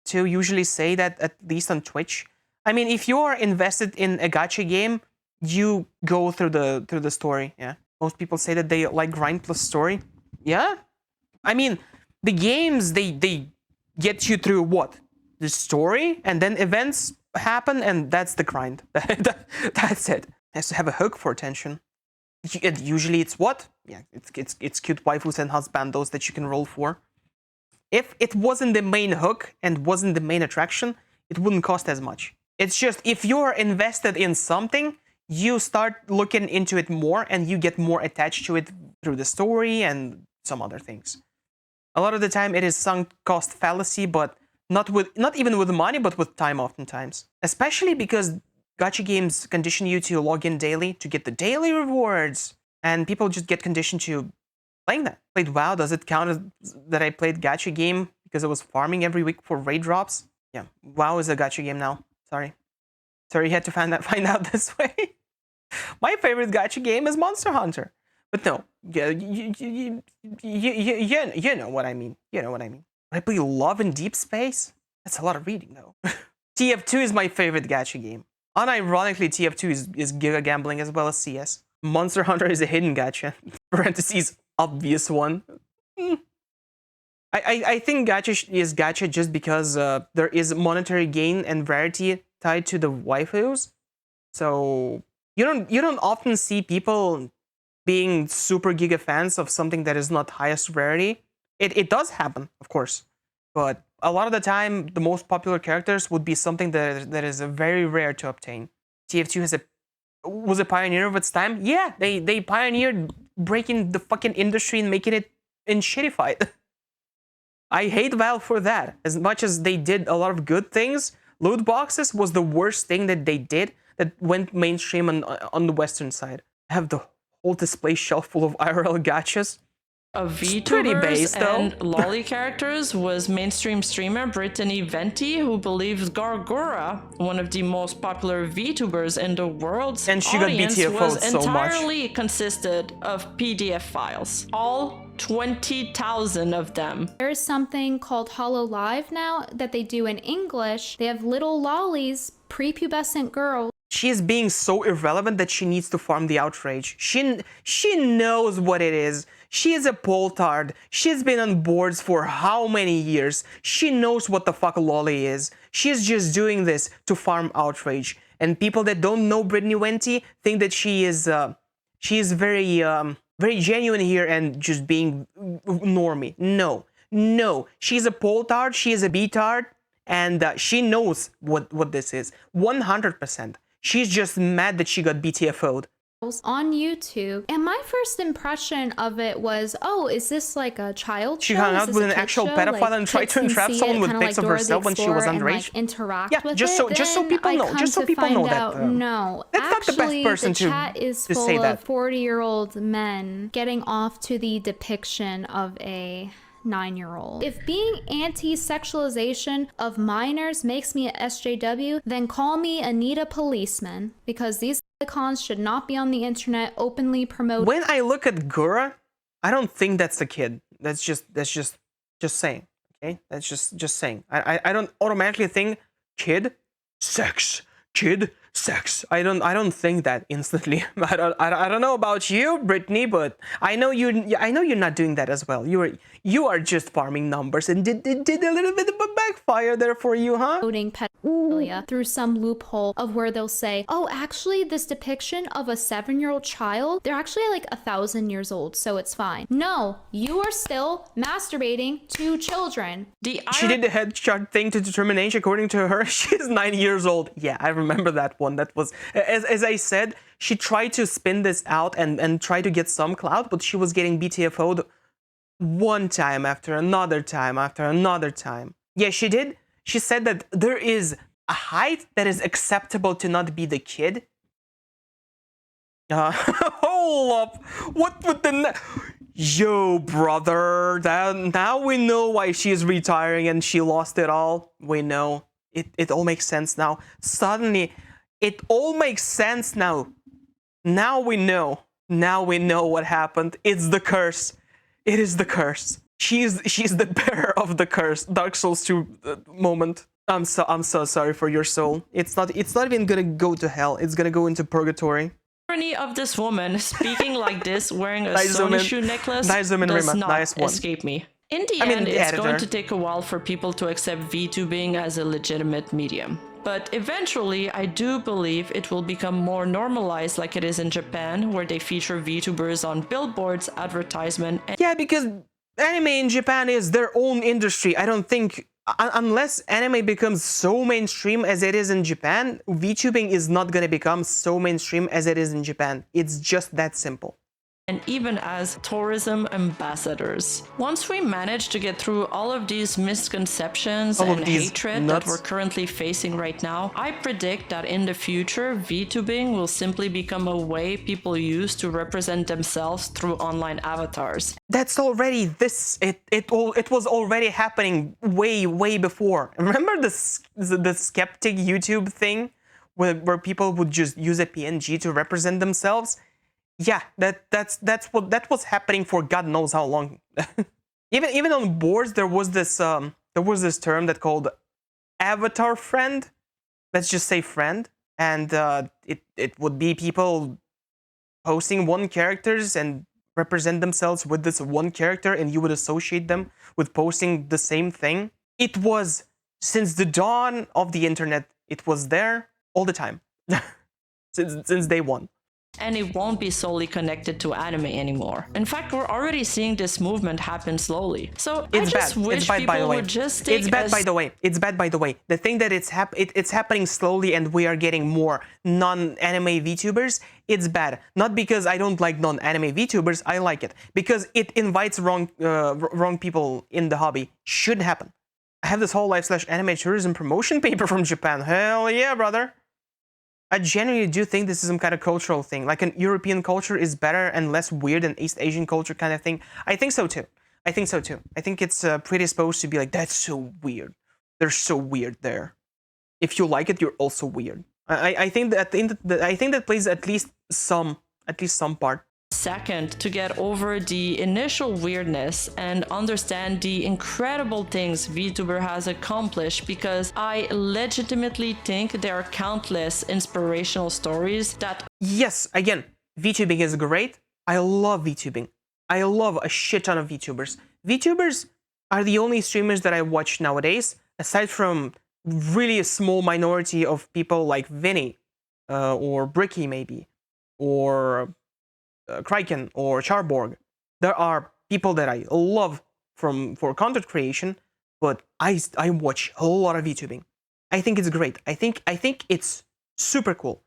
to usually say that, at least on Twitch. I mean, if you are invested in a gacha game, you go through the story. Yeah, most people say that they like grind plus story. Yeah, I mean, the games they get you through what? The story and then events happen, and that's the grind. That's it. It has to have a hook for attention. Usually it's what? Yeah, it's cute waifus and husbandos that you can roll for. If it wasn't the main hook and wasn't the main attraction, it wouldn't cost as much. It's just if you're invested in something, you start looking into it more and you get more attached to it through the story and some other things. A lot of the time it is sunk cost fallacy, but not even with money, but with time oftentimes. Especially because gacha games condition you to log in daily to get the daily rewards, and people just get conditioned to playing that. Played WoW, does it count as that I played gacha game because I was farming every week for raid drops? Yeah, WoW is a gacha game now. Sorry, you had to find out this way. My favorite gacha game is Monster Hunter, but no, you know what I mean. You know what I mean. I play Love in Deep Space. That's a lot of reading though. TF2 is my favorite gacha game. Unironically, TF2 is Giga Gambling as well as CS. Monster Hunter is a hidden gacha. Parentheses, obvious one. I think gacha is gacha just because there is monetary gain and rarity tied to the waifus. So you don't often see people being super giga fans of something that is not highest rarity. It does happen, of course, but a lot of the time the most popular characters would be something that is very rare to obtain. TF2 was a pioneer of its time. Yeah, they pioneered breaking the fucking industry and making it shittified. I hate Valve for that. As much as they did a lot of good things, loot boxes was the worst thing that they did that went mainstream on the Western side. I have the whole display shelf full of IRL gachas. Of VTubers and lolly characters was mainstream streamer Brittany Venti, who believes Gargura, one of the most popular VTubers in the world's audience, was entirely consisted of PDF files. All 20,000 of them. There's something called Hollow Live now that they do in English. They have little lollies, prepubescent girls. She is being so irrelevant that she needs to farm the outrage. She knows what it is. She is a poltard. She's been on boards for how many years? She knows what the fuck lolly is. She's just doing this to farm outrage. And people that don't know Brittany Venti think that she is very genuine here and just being normie. No. She's a poltard. She is a beatard, and she knows what this is. 100%. She's just mad that she got BTFO'd. On YouTube, and my first impression of it was, oh, is this like a child show? She hung out with an actual pedophile and tried to entrap someone with pics of herself when she was underage. Interact with just so people know. Just so people know that. No, that's not the best person to say that. The chat is full of 40-year-old men getting off to the depiction of a 9-year-old. If being anti-sexualization of minors makes me a SJW, then call me Anita Policeman, because these icons should not be on the internet openly promoted. When I look at Gura, I don't think that's a kid. That's just saying. Okay, that's just saying. I don't automatically think kid, sex. I don't think that instantly. I don't know about you, Brittany, but I know you're not doing that as well. You are just farming numbers, and did a little bit of a backfire there for you, huh? Pedophilia through some loophole of where they'll say, oh, actually this depiction of a 7-year-old child, they're actually like 1,000 years old, so it's fine. No, you are still masturbating to children. She did the headshot thing to determine age. According to her, she's 9 years old. Yeah, I remember that one. That was, as I said, she tried to spin this out and try to get some clout, but she was getting BTFO'd one time after another time after another time. Yeah, she did. She said that there is a height that is acceptable to not be the kid. Hold up. What with the... Yo, brother. Now we know why she is retiring and she lost it all. We know. It all makes sense now. Suddenly, it all makes sense now. Now we know. Now we know what happened. It's the curse. It is the curse. She's the bearer of the curse. Dark Souls 2 moment. I'm so sorry for your soul. It's not even gonna go to hell. It's gonna go into purgatory. Irony of this woman speaking like this, wearing a Sony shoe necklace, does not escape me. In the end, it's going to take a while for people to accept VTubing as a legitimate medium. But eventually, I do believe it will become more normalized like it is in Japan, where they feature VTubers on billboards, advertisement, and yeah, because anime in Japan is their own industry. I don't think, unless anime becomes so mainstream as it is in Japan, VTubing is not gonna become so mainstream as it is in Japan. It's just that simple. And even as tourism ambassadors. Once we manage to get through all of these misconceptions and hatred that we're currently facing right now, I predict that in the future, VTubing will simply become a way people use to represent themselves through online avatars. That's already it was already happening way before. Remember the skeptic YouTube thing where people would just use a PNG to represent themselves? Yeah, that was happening for God knows how long. even on boards there was this term that called avatar friend. Let's just say friend, and it would be people posting one characters and represent themselves with this one character, and you would associate them with posting the same thing. It was since the dawn of the internet. It was there all the time since day one. And it won't be solely connected to anime anymore. In fact, we're already seeing this movement happen slowly. So I just wish people would just take It's bad, by the way. It's bad, by the way. The thing that it's happening slowly and we are getting more non-anime VTubers, it's bad. Not because I don't like non-anime VTubers, I like it. Because it invites wrong people in the hobby. Shouldn't happen. I have this whole life/anime tourism promotion paper from Japan. Hell yeah, brother. I genuinely do think this is some kind of cultural thing. Like an European culture is better and less weird than East Asian culture kind of thing. I think so too. I think it's pretty supposed to be like, that's so weird. They're so weird there. If you like it, you're also weird. I think that plays at least some part. Second, to get over the initial weirdness and understand the incredible things VTuber has accomplished, because I legitimately think there are countless inspirational stories that... Yes, again, VTubing is great. I love VTubing. I love a shit ton of VTubers. VTubers are the only streamers that I watch nowadays, aside from really a small minority of people like Vinny, or Bricky maybe, or... Kraken or Charborg. There are people that I love for content creation, but I watch a whole lot of VTubing. I think it's great. I think it's super cool.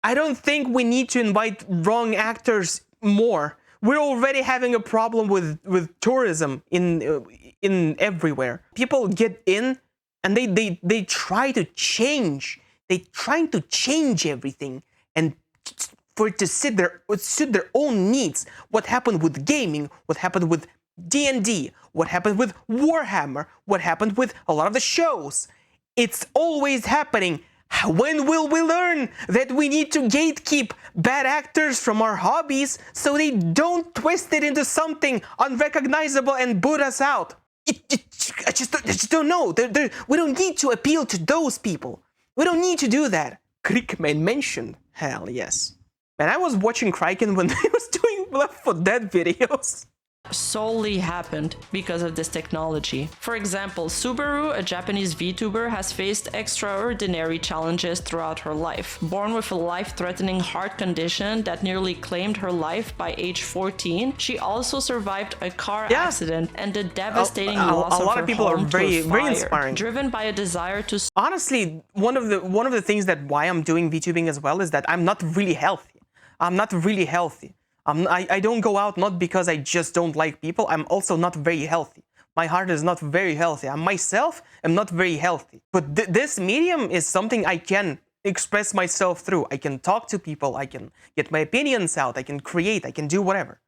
I don't think we need to invite wrong actors more. We're already having a problem with tourism in everywhere. People get in and they try to change. They trying to change everything and for it to suit their own needs. What happened with gaming, what happened with D&D, what happened with Warhammer, what happened with a lot of the shows. It's always happening. When will we learn that we need to gatekeep bad actors from our hobbies so they don't twist it into something unrecognizable and boot us out? I just don't know. We don't need to appeal to those people. We don't need to do that. Crickman mentioned. Hell yes. Man, I was watching Kraken when he was doing Left 4 Dead videos. Solely happened because of this technology. For example, Subaru, a Japanese VTuber, has faced extraordinary challenges throughout her life. Born with a life-threatening heart condition that nearly claimed her life by age 14, she also survived a car accident and the devastating loss of her home to a fire. A lot of people are very inspiring. Driven by a desire to... Honestly, one of the things that why I'm doing VTubing as well is that I'm not really healthy. I don't go out not because I just don't like people. I'm also not very healthy. My heart is not very healthy. I myself am not very healthy. But this medium is something I can express myself through. I can talk to people. I can get my opinions out. I can create. I can do whatever.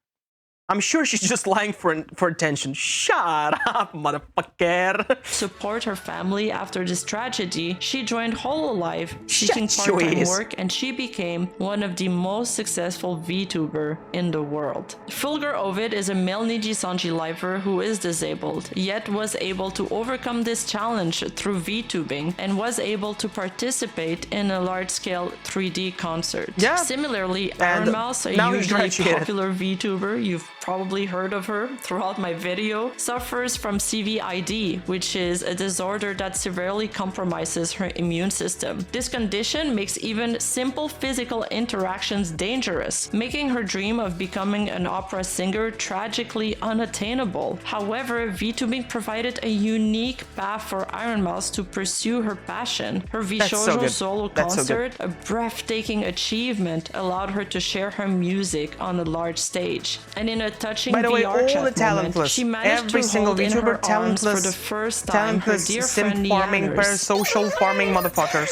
I'm sure she's just lying for attention. Shut up, motherfucker. Support her family after this tragedy, she joined Hololive, seeking part-time work, and she became one of the most successful VTuber in the world. Fulgur Ovid is a male Nijisanji lifer who is disabled, yet was able to overcome this challenge through VTubing and was able to participate in a large-scale 3D concert. Yeah. Similarly, Iron Mouse, a usually popular VTuber you've probably heard of her throughout my video, suffers from CVID, which is a disorder that severely compromises her immune system. This condition makes even simple physical interactions dangerous, making her dream of becoming an opera singer tragically unattainable. However, VTubing provided a unique path for Iron Mouse to pursue her passion. Her VShojo solo concert, a breathtaking achievement, allowed her to share her music on a large stage. And in a touching VR chat moment, she managed to hold in her arms for the first time her dear friend farming, parasocial farming motherfuckers.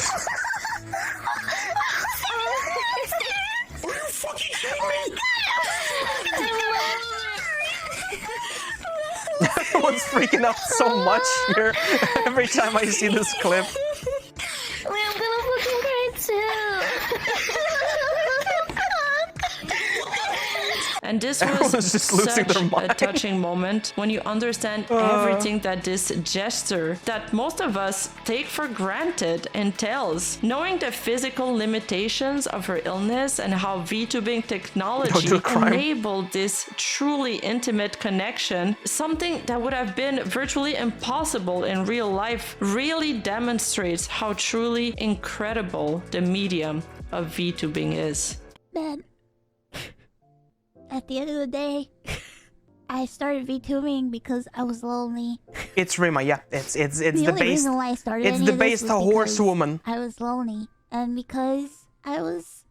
Everyone's freaking out so much here every time I see this clip. I'm gonna fucking cry too. And this was such a touching moment when you understand everything that this gesture that most of us take for granted entails. Knowing the physical limitations of her illness and how VTubing technology enabled this truly intimate connection, something that would have been virtually impossible in real life, really demonstrates how truly incredible the medium of VTubing is. Man. At the end of the day, I started VTubing because I was lonely. It's Rima, yeah. It's the only reason why I started it's the based horsewoman. I was lonely, and because I was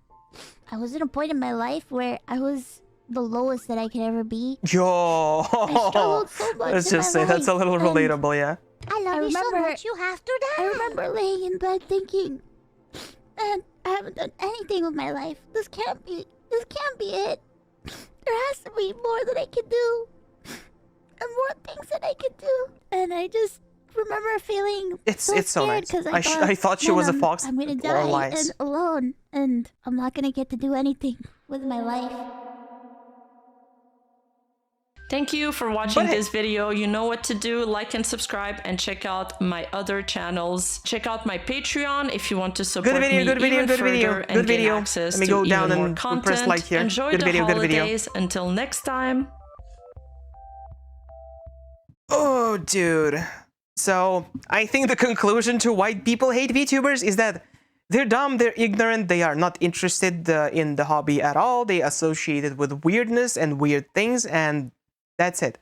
at a point in my life where I was the lowest that I could ever be. Yo, I struggled so much. Let's just say that's a little relatable, yeah. I love you so much. You have to die. I remember laying in bed thinking, man, I haven't done anything with my life. This can't be it. There has to be more that I can do, and more things that I can do. And I just remember feeling so nice. I thought she was a fox. I'm gonna die and alone, and I'm not gonna get to do anything with my life. Thank you for watching this video. You know what to do. Like and subscribe, and check out my other channels. Check out my Patreon if you want to support me even further and gain access to even more content. Like here. Enjoy the holidays. Until next time. Oh, dude. So, I think the conclusion to why people hate VTubers is that they're dumb, they're ignorant, they are not interested in the hobby at all, they associate it with weirdness and weird things, and that's it.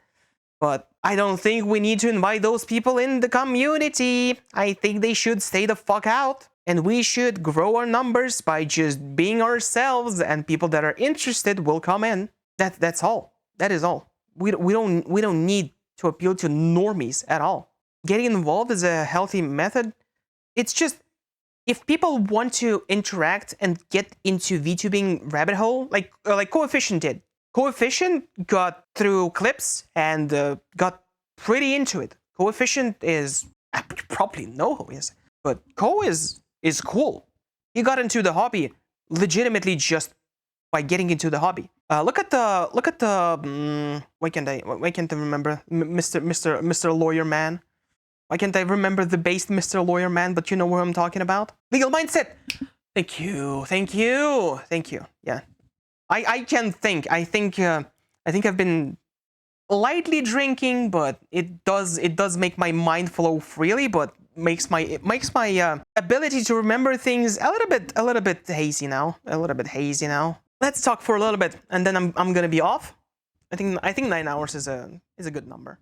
But I don't think we need to invite those people in the community. I think they should stay the fuck out. And we should grow our numbers by just being ourselves, and people that are interested will come in. That's all. That is all. We don't need to appeal to normies at all. Getting involved is a healthy method. It's just, if people want to interact and get into VTubing rabbit hole, like Coefficient did. Coefficient got through clips and got pretty into it. Coefficient is, you probably know who he is, but Co is cool. He got into the hobby legitimately just by getting into the hobby. Look at the why can't I remember Mr. Lawyer Man? Why can't I remember the based Mr. Lawyer Man? But you know who I'm talking about. Legal Mindset. Thank you. Yeah. I can think. I think I've been lightly drinking, but it does make my mind flow freely, but makes my ability to remember things a little bit hazy now. Let's talk for a little bit, and then I'm gonna be off. I think 9 hours is a good number.